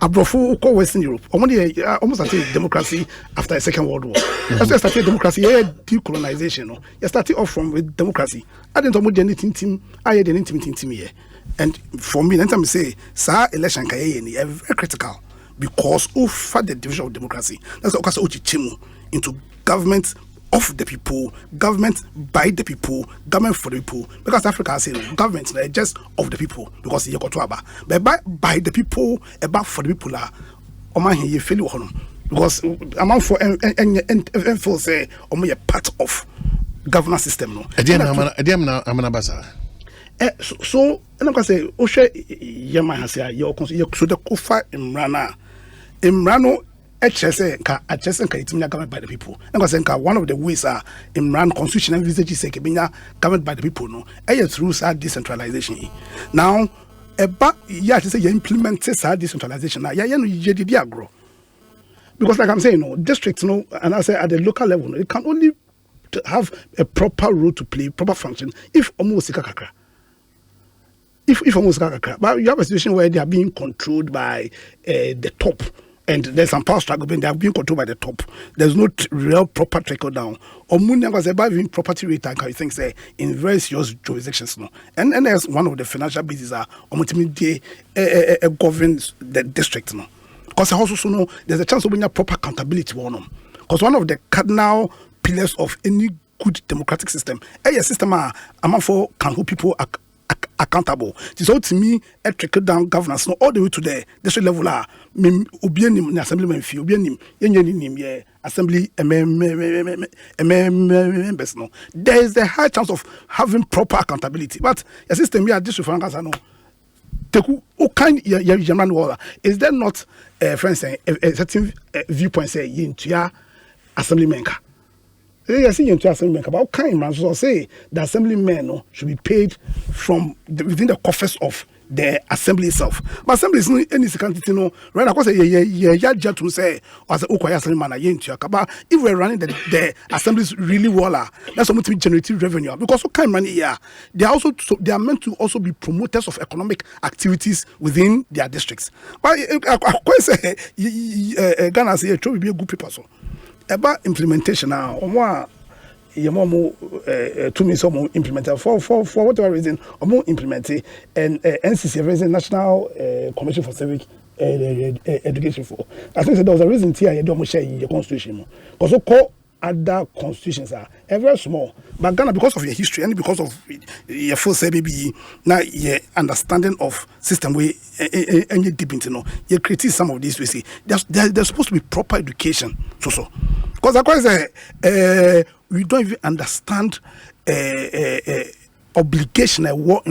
Abrofo call Western Europe. Almost started democracy after the Second World War. That's why started democracy. Decolonization. No, you started off from with democracy. I didn't know anything team. I had anything team here. And for me, anytime I say, "Sir, election is very critical because of the division of democracy." That's what Chimu into government of the people, government by the people, government for the people. Because Africa has said government just of the people because you got to about. But by the people, about for the people are you feel because amount for and for say a part of governance system no. So and I say Oshe Yama has your so the Kofa Imrano HSA government by the people. And I say one of the ways are Imran constitution and visage say government by the people no. Through decentralization. Now to say you implement decentralization now you grow. Because like I'm saying no districts no and I say at the local level no, it can only have a proper role to play, proper function if almost kakra. If almost but you have a situation where they are being controlled by the top, and there's some power struggle, but they are being controlled by the top. There's no real proper trickle down. Or Munya was about having property rate and I think say in very serious jurisdictions no. And there's one of the financial businesses are ultimately governs the district no. Because also know there's a chance of being a proper accountability one them. Because one of the cardinal pillars of any good democratic system, a system among for can hold people accountable. It is all to me a trickle down governance no all the way to the district level obianim assemblyman fee obianim yenyenim assembly members no. There is a high chance of having proper accountability. But a system here district financial no. Is there not for instance a certain viewpoint say into assemblyman ka? Yes, you assemblyman about kind man so say the assemblymen no, should be paid from within the coffers of the assembly itself. But assembly is no any second no right now because yeah to say as okwaya assemblyman into but if we're running the assemblies really well that's something to generate revenue because what kind money here they are also they are meant to also be promoters of economic activities within their districts. But I quite say Ghana say it will be a good people so about implementation now or to me some implemented for whatever reason or more implemented and NCC reason National Commission for Civic Education for I think there was a reason here you don't share your constitution because so call other constitutions are very small but Ghana because of your history and because of your full say maybe now your understanding of system way and you deep into you critique some of these we see there's supposed to be proper education so because I quite say we don't even understand obligation more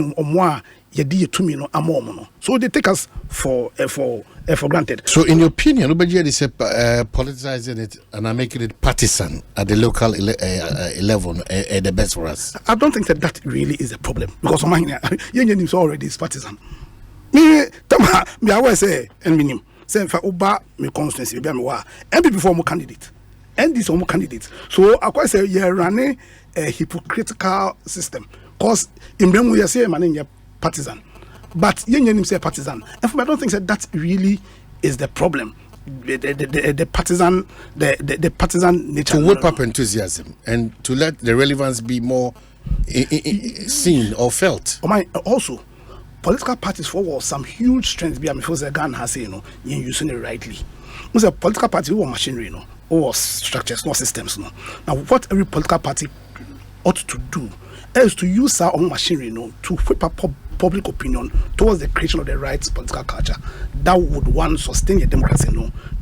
so they take us for granted. So in your opinion, nobody is politicizing it and making it partisan at the local level the best for us? I don't think that really is a problem because mine already is partisan. Me I always say and minimum say if Oba me constituency be me wa MPP for more candidate and this more candidate. So I quite say you're running a hypocritical system because in them we say man in partisan, but you say partisan. And for me, I don't think that really is the problem. The partisan nature to whip up enthusiasm and to let the relevance be more seen or felt. Also, political parties forward some huge strengths before the Ghana has say, you're using it rightly. It's a political party or machinery, or structures, no systems. Now, what every political party ought to do is to use our own machinery, to whip up public opinion towards the creation of the right political culture that would one sustain your democracy,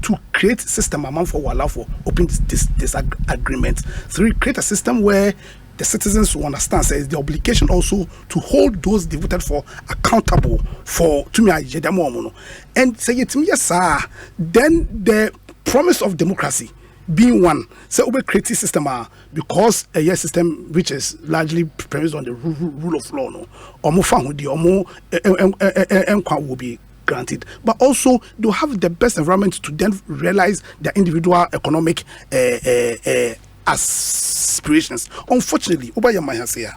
to create a system among for allow for open disagreement, to create a system where the citizens will understand says the obligation also to hold those they voted for accountable for to me and say it to me yes sir, then the promise of democracy being one, say we create a system because a system which is largely premised on the rule of law, or more fun with the or more will be granted, but also to have the best environment to then realize their individual economic aspirations. Unfortunately, over your mind here,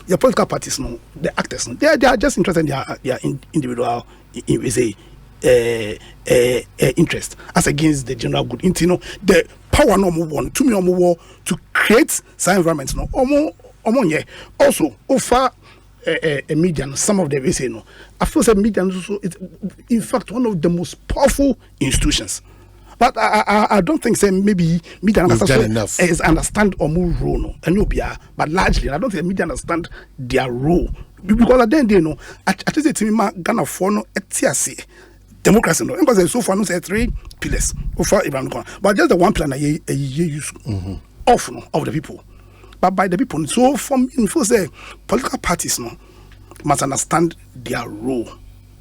your political parties, the actors, they are just interested in their individual interest as against the general good. The power no move on to me or more to create some environments also offer a media. Some of them we say I feel that media also it's in fact one of the most powerful institutions. But I don't think say maybe media is understand or more role but largely I don't think media understand their role because at the end I just say to me Ghana for no etiase democracy because so far no say 3 pillars but just the one plan I use of the people but by the people. So from for say political parties must understand their role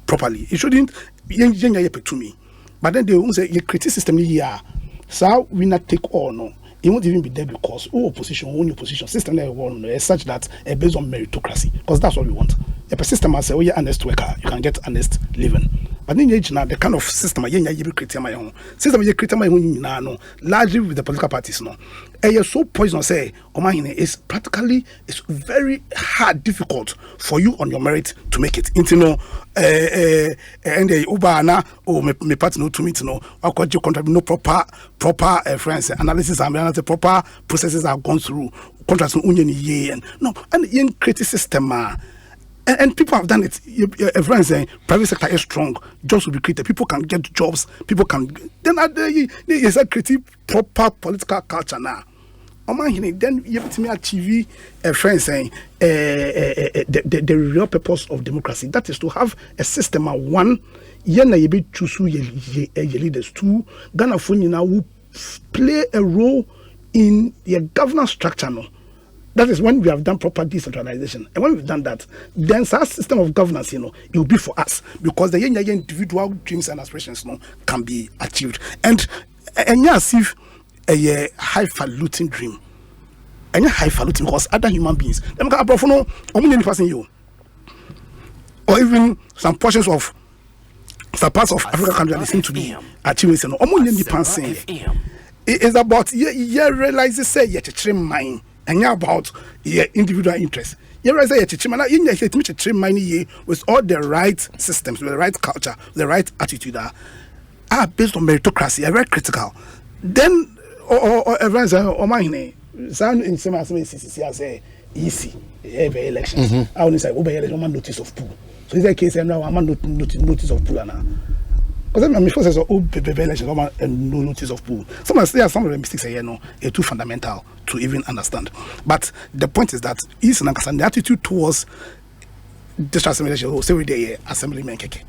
properly. It shouldn't to me. But then they won't say your critic system here, so we not take all it won't even be there because opposition, own your position system is such that based on meritocracy, because that's what we want. If a system has say, oh, you're honest worker, you can get honest living. But then the kind of system you create my own system you create my own largely with the political parties you're so poisonous say is practically it's very hard, difficult for you on your merit to make it into and the Uber or me party no to me I got you contract no proper friends analysis and the proper processes are gone through contracts union and in creative system and people have done it. Everyone saying private sector is strong. Jobs will be created. People can get jobs. People can. Then there is a creative proper political culture now. Then you have to me achieve a friend saying the real purpose of democracy. That is to have a system of one. Yena you be choose your leaders. 2 Ghana for you now who play a role in your governance structure. That is when we have done proper decentralization. And when we've done that, then our system of governance, it will be for us because the individual dreams and aspirations can be achieved. And yes, if a highfalutin dream, and a highfalutin because other human beings, them can person you, or even some portions of some parts of Africa countries that seem to be achieving. It is about realizing say you mind. And about your individual interests. You realize that with all the right systems, with the right culture, the right attitude are based on meritocracy, are very critical. Then everyone say, in some say easy every election. I only say election notice of pool. So in that case, now I'm notice of pool now. Because I'm sure there's no notice of pool. Some of the mistakes are too fundamental to even understand. But the point is that the attitude towards this assimilation, say with the assemblyman keke.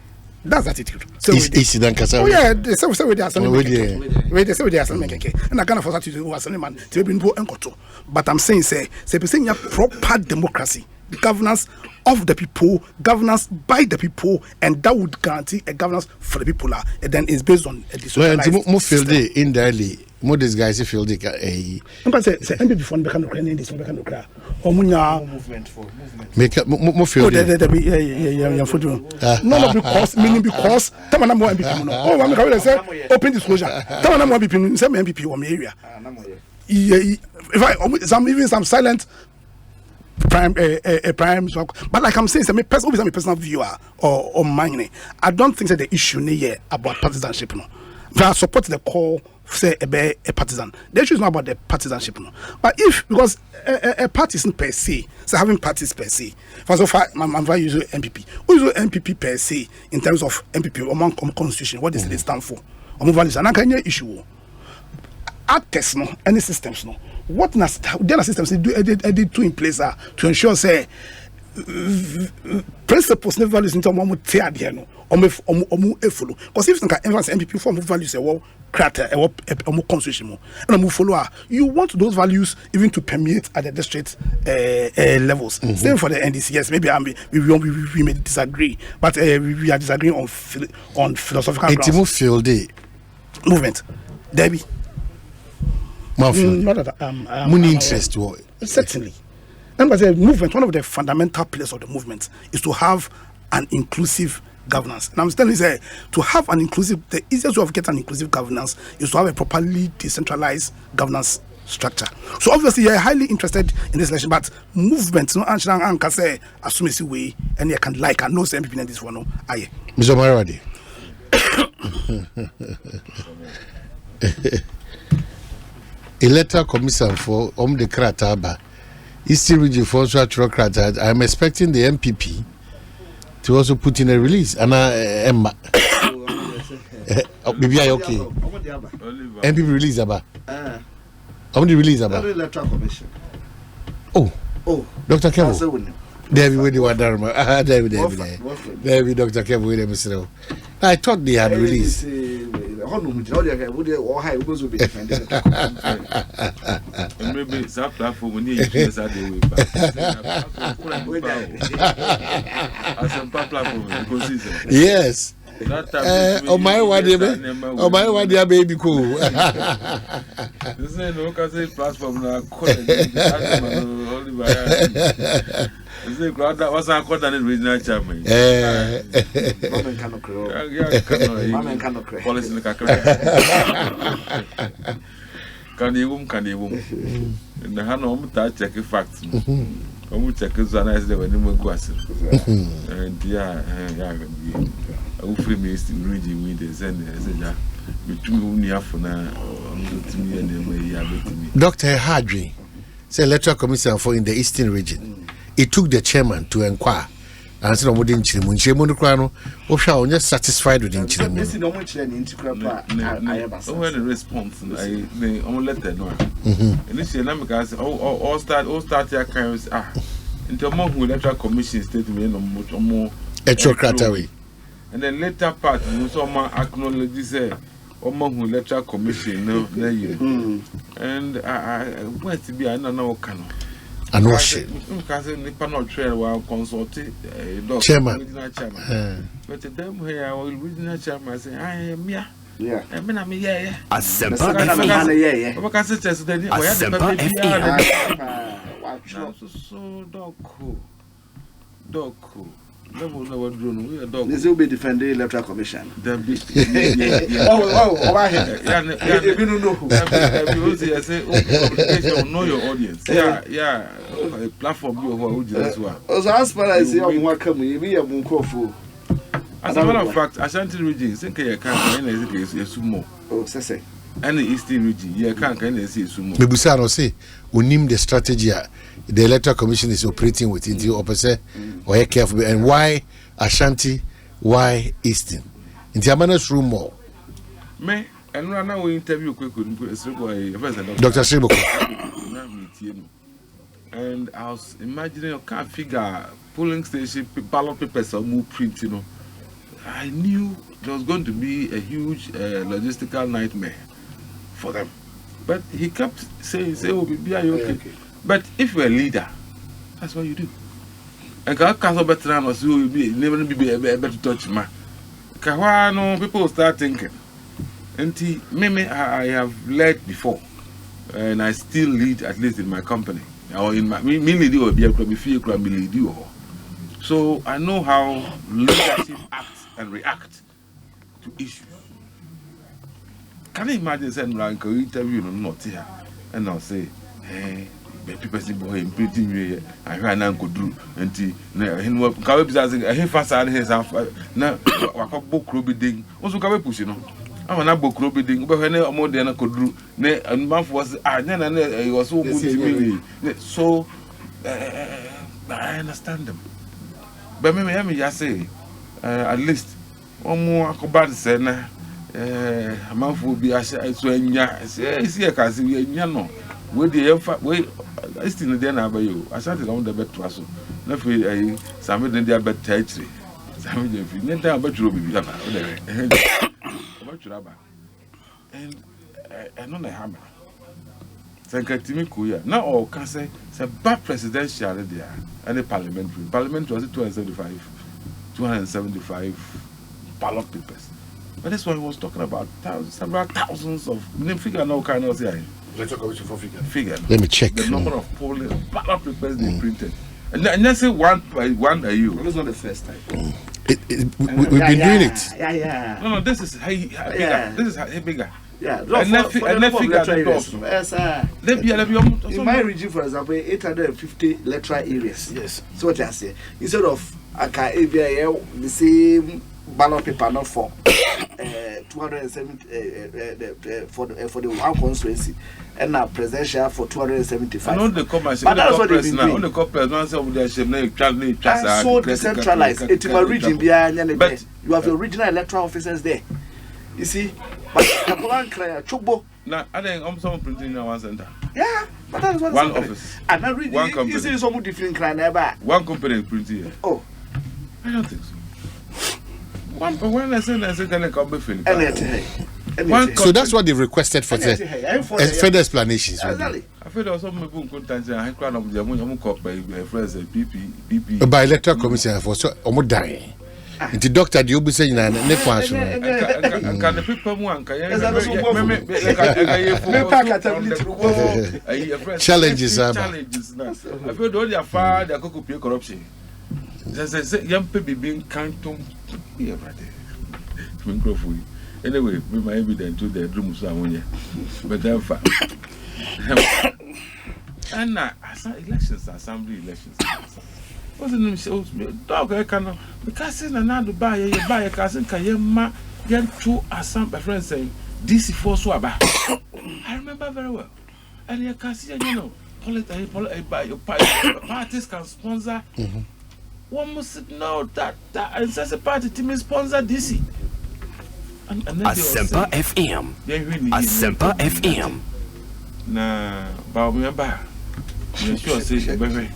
That's the attitude. So oh yeah, they say with the assemblyman keke. They say with the assemblyman keke. And I can't afford to assemblyman to be no encoto. But I'm saying say proper democracy. Governance of the people, governance by the people, and that would guarantee a governance for the people. And then it's based on a decentralized system. Indirectly, More this guys feel they I'm say MPP fund be can no this be can no cry. Omunya movement for movement. make more feel. Yeah, photo. No, because meaning because Tamana mo MPP no. Oh, I'm going to say open disclosure. Tamana mo MPP, say MPP or my area. If some silent prime but like I'm saying, say me personal viewer or mine. I don't think that the issue here about partisanship no. I support the call say a partisan. The issue is not about the partisanship no. But if because a party isn't per se, so having parties per se. First of all, I'm very usually MPP. Who is MPP per se in terms of MPP among constitution? What does it stand for? Values and I can issue. Actors no, any systems no. What there are systems they do in place to ensure say principles never values into one tear there no follow because if you can emphasize MPP form values a well character a constitution and move follow you want those values even to permeate at the district levels. Same for the NDC. Yes, maybe we may disagree, but we are disagreeing on philosophical grounds. Field Movement Debbie not that money interest certainly. And as a movement, one of the fundamental pillars of the movement is to have an inclusive governance. And I'm telling you, to have an inclusive, the easiest way of getting an inclusive governance is to have a properly decentralized governance structure. So obviously, you're highly interested in this election, but movement, no answer, and can say, assume it's way, and you can like, and know some people in this one. Aye, Mr. Marwadi. Electoral Commission for the Krataba. Eastern Region for Krataba. I'm expecting the MPP to also put in a release. And Emma. Maybe I okay. MPP release about. Only release about. Electoral Commission. Oh, Dr. Kevo. There we do what Dharma. There we Dr. Kevo with himself. I thought they had released. Maybe that platform when you use that yes. Oh my what dear baby cool. This is no platform now. That was our quarter regional chairman. Policy in the can you and the hand on check facts. Check is a nice day when you go and yeah, I will free me in region with the Zen between me for now. Dr. Hadri, say electoral commission for in the Eastern region. It took the chairman to inquire and said, "I'm within Chilimun, Crano, or shall just satisfied with Chilimun." When the response, I only let them know. Initially, all start your carriers into more who electoral commission statement or more Etrocratary. And then later part, you saw my acknowledge this. Among who electoral commission, no, and I went to be another canon. I know shit. Because the panel trail while consulting chairman. But the them here, I will regional chairman say, I am yeah. Yeah. I mean, I'm yeah. I said, Because it's just the so dog cool. Never drone. We are dog. This will be defending electoral commission. The big. Know your audience. Yeah. A platform you who just one. Also, as far as you want come, you be a munkofu. As a matter of fact, Ashanti region, think you can't a sumo. Oh, say. Any Eastern region, you can't see sumo. Mebusano say, we name the strategy the electoral commission is operating with into opposite or careful and why Ashanti, why Eastern. In the Amanas room more. Me and right now we interview quickly Dr. Sriboko. And I was imagining you can't figure polling station ballot papers or move print, you know. I knew there was going to be a huge logistical nightmare for them. But he kept saying, oh, be okay. But if you're a leader, that's what you do. And Castle Veteran was never be able to touch man. Kawano, people start thinking. And I have led before, and I still lead, at least in my company. Or in my so I know how leadership acts and reacts to issues. Can you imagine saying like an interview not here and I'll say, hey, people say boy in pretty new I ran and could do and he fast and his half now book ruby ding also can push I'm an book ruby ding but when more than I could do and month was it was so good to me so I understand them. But maybe I just say at least one more combat say na a month will be as so see I can see no we the we I still there na by you I started on the bed to us na fi some dey there bed territory some dey fi nem time about robi bi about and I know the hammer Secretary Kuya now all can say it's a bad presidential there and a parliamentary was it 275 ballot papers. But that's what he was talking about. Several thousands of name figure no kind of say. Let's talk about your figure. Let me check the number of polling ballot papers they printed. And let's say one by one are you. It's not the first time. We've been doing it. Yeah. No, this is bigger. This is bigger. Yeah, and in my region, for example, 850 electoral areas. Yes. So what I say, instead of the same ballot paper not for 270 for the one constituency, and now presidential for 275. I know the commerce, but that's what they've been doing. The corporate ones of their so decentralized. It's in my region, but you have your regional electoral officers there. You see, but now I think I'm someone printing in one center. Yeah, but that's what one office. I'm not reading. One company. You see, some different kind of one company printing here. Oh, I don't think so. One I say can come be finished. So that's what they've requested for further explanations. Exactly. I feel there was some people contact I crown of the Yamu cop by friends BP. By electoral commission for so almost dying. The doctor the obi say na ne kwanso can the people mu anka challenges now I feel all their far their could corruption say young people being canton here brother anyway we might be there to the room so one but then and elections assembly elections wasn't dog I cannot because in another buy a cousin can get two some friends saying DC for swaba. I remember very well. And you can see, you know, parties can sponsor. One must know that and such a party team sponsor DC. Asempa FM. Asempa FM. Nah, but remember, you sure say baby.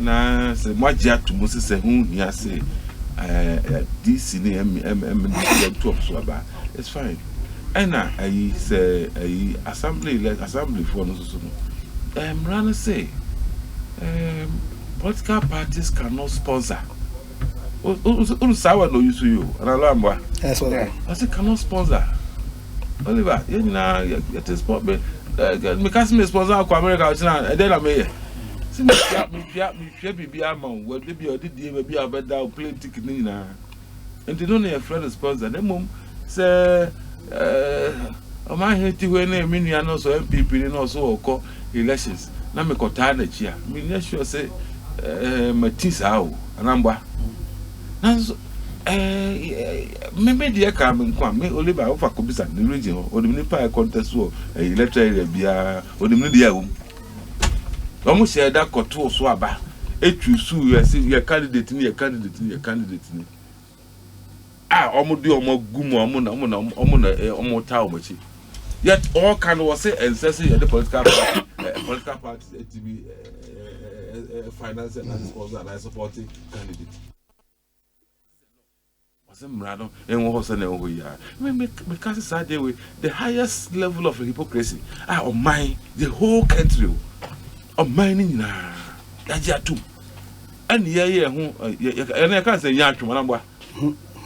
Na se moja to Moses se hu ya say this in two of so about it's fine and I say assembly for no so run say political parties cannot sponsor sawa no use you and alamba that's what I say cannot sponsor Oliver you na it is sport me because me sponsor America and then I'm me be among what they be or did be a bed down play ticket nina. And they don't have a friend sponsor. Them mum say, my hate when a mini and also MPP and also call elections. Now me got tired here. Me not sure say, Matisse how a number. Now, maybe the coming come, me only by offer could be the region or the Nipa contest or a electoral beer or the media. Almost share that control so about it. You sue your candidate in your candidate. Almost do more gumo, almost yet all can was say and say the political party to be finance and sponsor and supporting candidate. Was random and was an over here. Because it's the highest level of hypocrisy. On mine, the whole country. Of mining na yaja too and and I can't say yachum number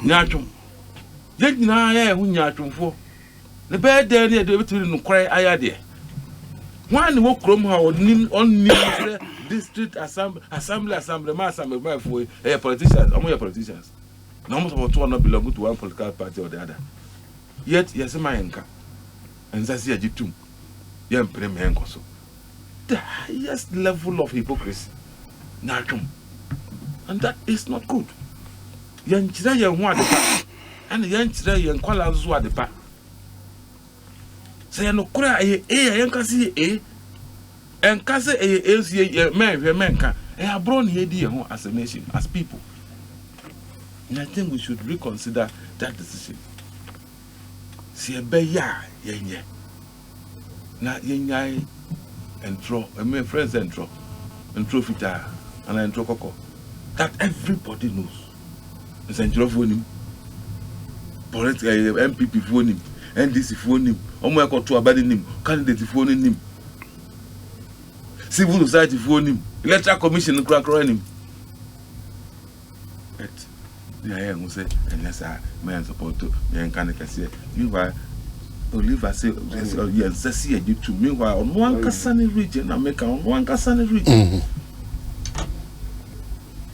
yachum yet na hu yachum for The bed there near the between no cry ayade. One walk from how on district assembly, mass assembly for politicians, among politicians. No most of two are not belong to one political party or the other. Yet, yes, my anchor. And that's the Jitum. Young Premier Encoso. The highest level of hypocrisy. Natum. And that is not good. Young Chira young one the pack. And the young Chira young Qualas were the pack. Say no cry a young Cassie a and Cassie a man can. I have brought here as a nation, as people. And I think we should reconsider that decision. See a beya, yenye. Na yenye entro, my friends entro fita, and entro coco. That everybody knows. It's entro for him. Political MPP for him, NDC for him, Omo to abandon him, candidate for him, civil society for him, electoral commission crack around him. Yeah, I say, and yes, I may support to me and can say, meanwhile, Oliver say, yes, I see you to meanwhile on one Cassani region, I make on one Cassani region.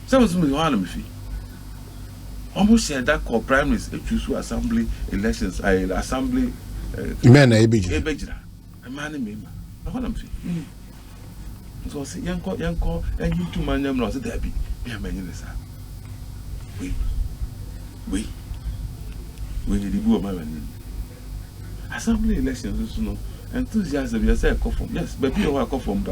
So was me one of me. Almost said that called primaries, a choose assembly elections, assembly man, a big a man in me. I want them. So I say, young call, and you two man, I'm not a Debbie, be a man in the side. We need to go my assembly elections, you know, enthusiasm, yes, I come from, yes, but people are come from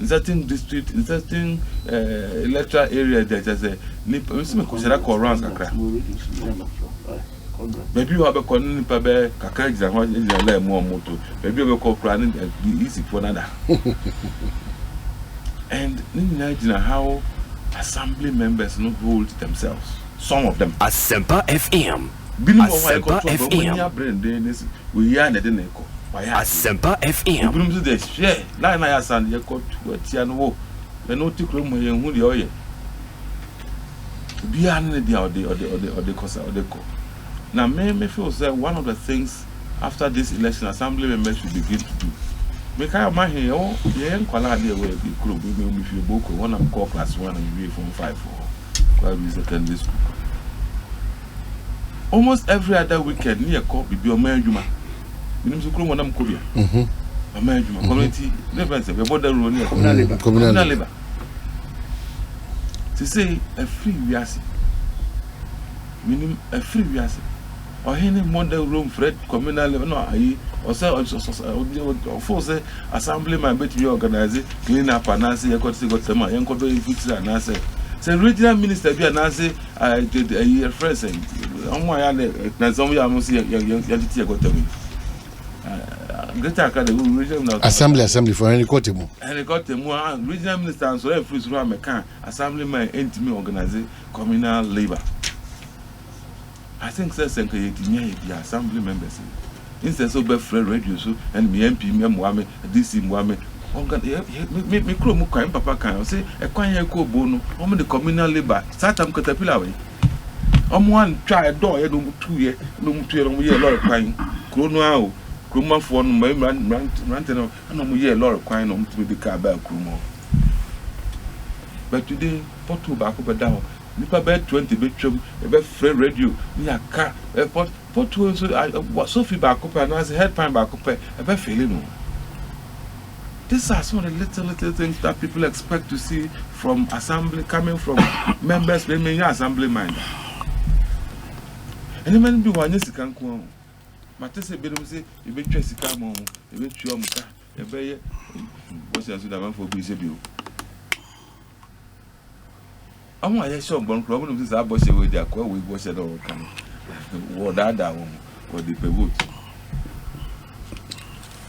in certain district, in certain electoral area, that is a nip, around maybe you have a corner, Kakaj, and what is a more motor, maybe you will call planning be easy for another. And imagine how assembly members not hold themselves. Some of them. Asempa FM. Asempa FM. We are the Neko. Asempa FM. We do the share. Nine years and you got to a Tiano. The no tick room where you would the oil. Be under the Cosa or the Co. Now, me feel that one of the things after this election, assembly members should begin to do. Make I my here, oh, yeah, quality away the club. We will be your book, one of call class 1 and you from 5 for. Well, we secondary school. Almost every other weekend, near call be your man, you to grow one of Korea. A man, community, never say, about the rule, communal labor. To say a free viasi, meaning a free viasi, or any model room, Fred, communal labor, no, I, or say, or force assembly, my bet you organize it, clean up and answer, you got some, young Kodo, fix it, and answer. So regional minister be anase I did a friends and on my na some ya must young got me. Greater regional assembly for any court. And I got them regional minister and so every room can assembly my intimate organize communal labor. I think that's the assembly members. Instead so be friend radio so and me MP me Muhammad DC Muhammad me crow mu kwan papa kan say e kwan here ko bo no omo the communal labor start am caterpillar we omo an twa e door ye no mu tu ye no ye lord kwan kro no a o kro mafo no rant no na mu ye lord kwan no mu tu be ka ba kro mo. But today portal back up down nipa be 20 be twam e be free radio ni aka portal so fi back up na say head pan back up e be feeling no. These are some of the little things that people expect to see from assembly, coming from members, when you're assembly mind. And then be one yes, you can come. But say, say, you be dressed, come on, you be sure, you be what's your suit for busy bill. I'm why I saw one problem with our boss with their call, we wash it all. What that one or the pebble.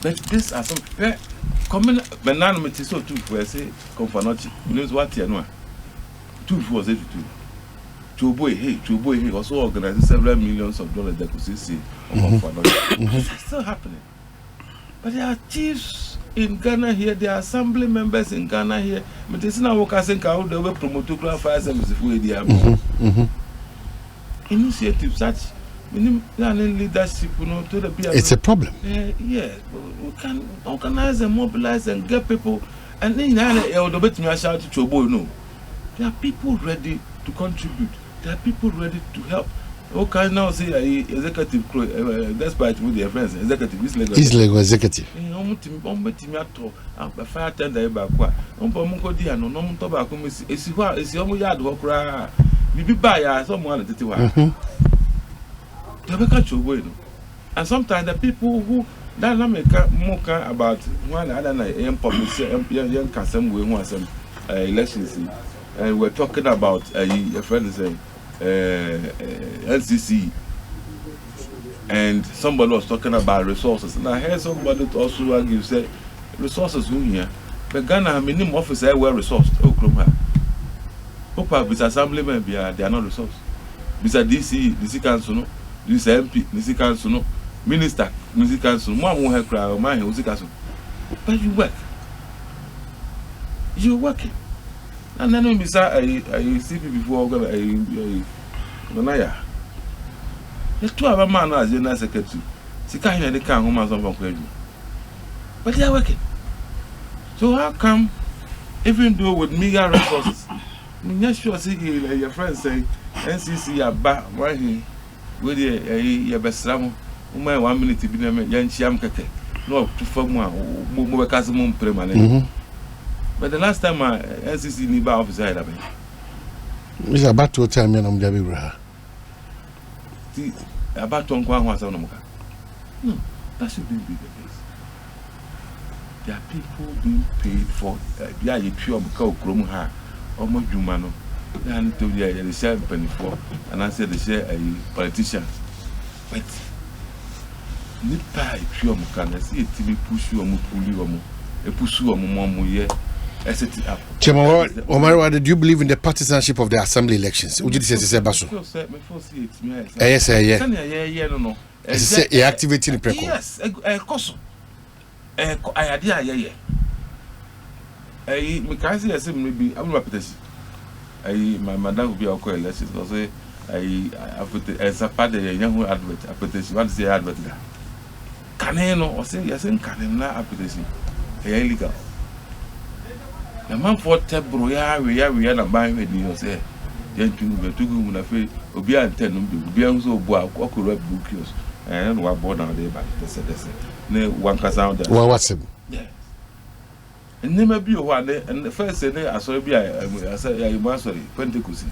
But these are some. Common banana so two for say companochi. You know what you know? 2 for 82. To boy, also organized several millions of dollars that could see it's still happening. But there are chiefs in Ghana here, there are assembly members in Ghana here. But it's not workers in how they will promote to fire service if we initiative such leadership, to the people. It's a problem. Yeah, we can organize and mobilize and get people. And then the bit me shout to Chobo, there are people ready to contribute. There are people ready to help. Okay, now say executive, despite with their friends, executive is legal executive. Fire tender back. No tobacco, is your yard work. Maybe buy someone at the and sometimes the people who don't make more about one other young public young Kassam we want some elections, and we're talking about a friend saying LCC, and somebody was talking about resources, and I heard somebody also argue say resources here, but Ghana minimum office well resourced. Hope with assemblymen they are not resourced. Bisa DC council, this MP, DC council, minister, music council, one won't have crowd, my music council. But you work. You're working. And then we say I see before Manaya. The 2 of a man as general secretary. She can't come home as one. But they are working. So how come, even though with meager resources, I'm not sure see your friends say NCC are back right here with your best ram. 1 minute to be named Yan Chiam Kake. No, to form more Casamon permanent. But the last time my NCC Niba officer had been. It's about to tell me I'm Debbie. About to inquire what's on. No, that shouldn't be the case. There are people being paid for. Yeah, you pure cow, Kromha. Almost humano. They told you they share penny for, and I said they share a politician. But Nipa pure mukana see a TV push you or mupuli or a push you or mumu up. Chairman Omar, do you believe in the partisanship of the assembly elections? Would you say Basso? Yes, yeah. No. Activating the preco. Yes, a coso. I idea, yeah. I say maybe I'm not my madam will be our elections because I put as a part of the young advert application. What is the advert? Caneno or say yes, and Canena application. Illegal. The man for Tebro, we are not buying with you, say, gentlemen, to whom I feel, Obia and Tenum, Bianzo, Bois, Cocker, Bukios, and what born out there by the one Cassound. Well, what's him? Yes. And never be one day, and the first day I saw I said, I must say, Pentecost.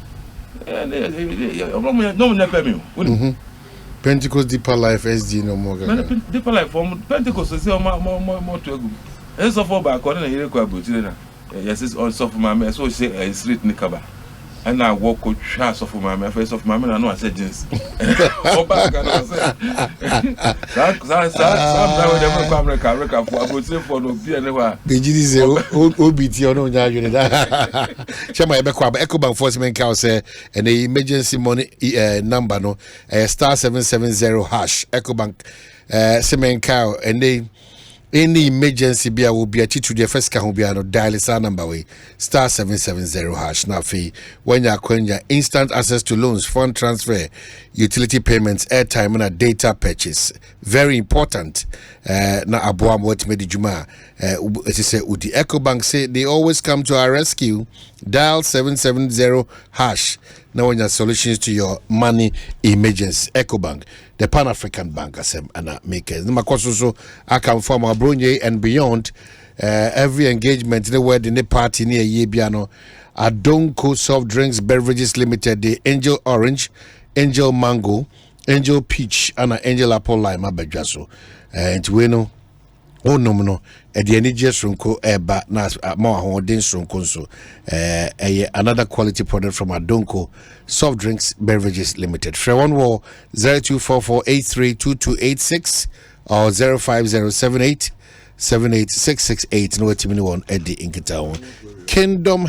And no one never me. Pentecost Deeper Life SD no more. Deeper Life from Pentecost is more to a good. As of all back on a year, yes, it's also for my mess, so say a street Nikaba. And I walk with shots of my face of my man. I know I said jeans. Oh, back, and I said, that's America for I would say for no beer. The GDs OBT or no unit. Chama Ecobank Enforcement Council and the emergency money number no star 770 hash Ecobank Semen Cow and they. Any emergency beer will be a to the first can be no dial is number way star 770 hash now fee when you're instant access to loans, fund transfer, utility payments, airtime and a data purchase. Very important. Na aboam what made juma. It is the Ecobank say they always come to our rescue. Dial 770 hash. Now when your solutions to your money emergency. Ecobank, the Pan-African Bank and makers. So I can form our Brunei and beyond. Every engagement in the word in the party near Yebiano. Adonko Soft Drinks Beverages Limited, the Angel Orange, Angel Mango, Angel Peach, and Angel Apple Lime Abejaso. And we know. Oh no, at the energy runko eba nas more runko so another quality product from Adonko Soft Drinks Beverages Limited. Share one wall 0244832286 or 05078786668 no timini one at the Inkitown. Kingdom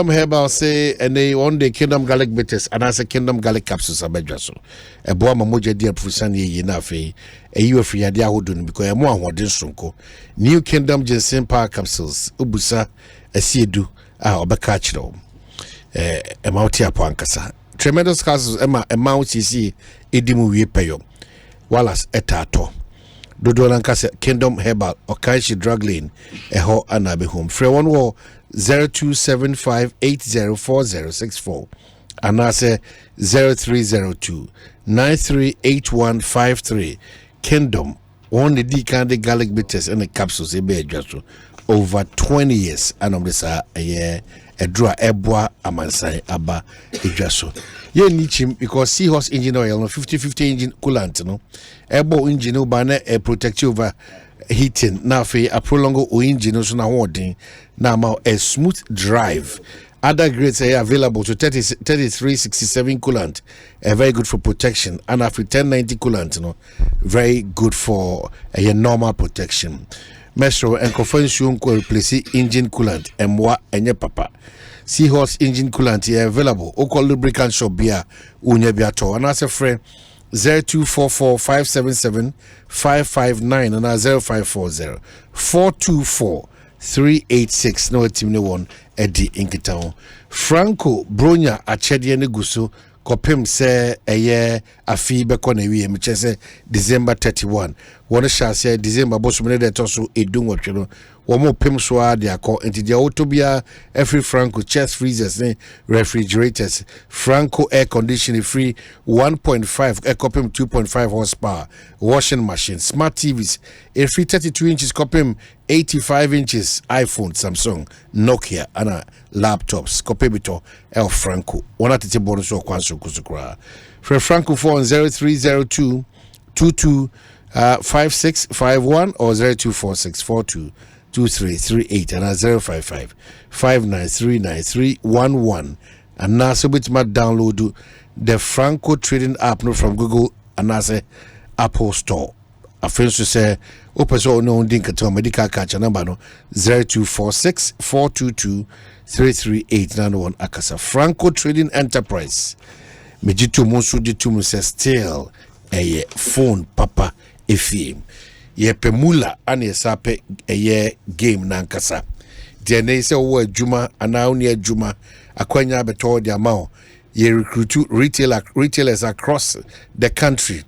Herbal say and they one day Kingdom Garlic Bitters and as a Kingdom Garlic Capsules abejaso. A boa mamoja dear Prusani ye na fe a you free idea who do because a more hodin sonko. New Kingdom Ginseng Power Capsules ubusa a siedu obekachiro. A mautia poankasa. tremendous castles amount CC edimu wie peyo walas etato dodo lankase Kingdom Herbal Okanshi Drug Lane eho anabe home free one wo 0275804064 anase 0302938153 Kingdom one the candy garlic bitters and the capsules ebe adwaso over 20 years anom this a draw eboa amansan aba adwaso ye nichim because seahorse engine oil no 50-50 engine coolant no ebo engine oba na protect you over heating na fe a prolong o engine so na hoden na ma a smooth drive. Other grades are available to 3367 coolant, very good for protection, and after 1090 coolant, very good for a normal protection. Metro and Convention will replace engine coolant and moi and your papa. Seahorse engine coolant here available. Oko lubricant shop beer unyebiato. And as a friend 0244-577-559 and 0540 424-386. No team no one Eddie Inkitown. Franco Bronya Achedi Neguso kopem se eye afi beko na wi em chese December 31 wona sha se December bosumene de toso edun wotwe wo mo pem so a de akọ enti de autobia every Franco chest freezers ne refrigerators Franco air conditioning free 1.5 ekopem 2.5 horsepower washing machine smart TVs a free 32 inches kopem 85 inches iPhone Samsung Nokia ana laptops kopebito el Franco wona tete bonus so kwanso kusukura for Franco phone 0302 22 5651 or 024642 2338 and 055 5939 and now so bit download the Franco trading app no from Google and as Apple Store. A friend to say open so no dink to medical catch number no 0246 422 33891 akasa Franco Trading Enterprise. Mejito Monsu de Tumu says still a phone papa FM. Ye pemula ane sape eye game nankasa. Diane se wo adwuma ana oni adwuma akwanya beto de amao ye recruit retailers across the country.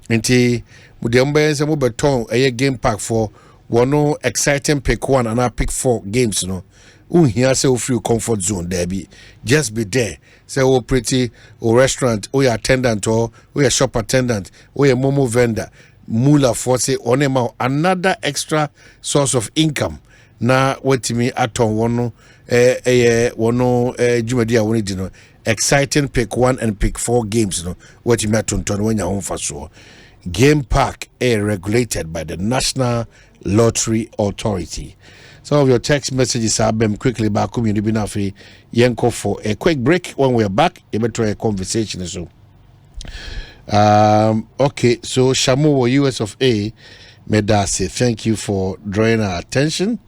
Nti mude mbe se mo beton eye game pack for one exciting pick 1 and pick 4 games no. Unhia se free comfort zone there be just be there. Say oh pretty or restaurant or your attendant or your shop attendant or your momo vendor. Mula for say onema another extra source of income na wetimi aton wono wono jumadia woni di no exciting pick 1 and pick 4 games no wetimi aton when your home so game park regulated by the National Lottery Authority. Some of your text messages are been quickly back community binafi yenko for a quick break. When we're back you better a conversation so okay, so Shamu US of A Medase, thank you for drawing our attention.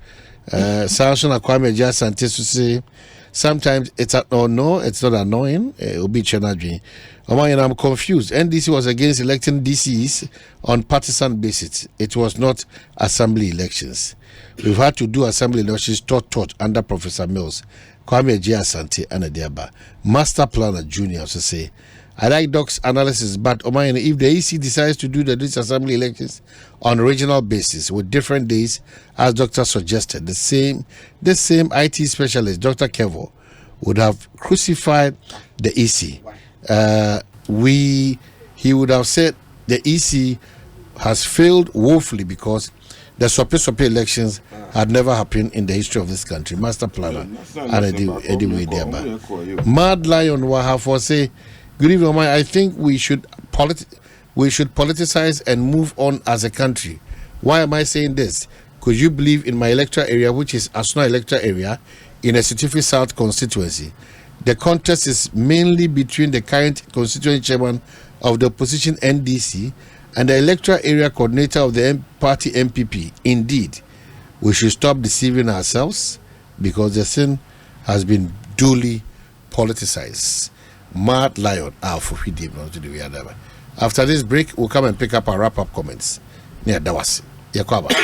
Samson Akwame just say sometimes it's it's not annoying. Obi Chenaji. I'm confused. NDC was against electing DCs on partisan basis. It was not assembly elections. We've had to do assembly elections taught under Professor Mills. Kwame Asante and Adiaba. Master Planner Junior also say I like Doc's analysis, but if the EC decides to do this assembly elections on a regional basis with different days, as Doctor suggested, the same IT specialist, Dr. Kevo, would have crucified the EC. He would have said the EC has failed woefully because the Sope elections had never happened in the history of this country. Master Planner, and anyway, Mad Lion Wahafo say. Good evening, I think we should politicize and move on as a country. Why am I saying this? Because you believe in my electoral area, which is Asuna electoral area, in a Certificate South constituency. The contest is mainly between the current constituent chairman of the opposition NDC and the electoral area coordinator of the party MPP. Indeed, we should stop deceiving ourselves because the sin has been duly politicized. Mad Lion for after this break we'll come and pick up our wrap-up comments. Yeah, that was Yakwaba.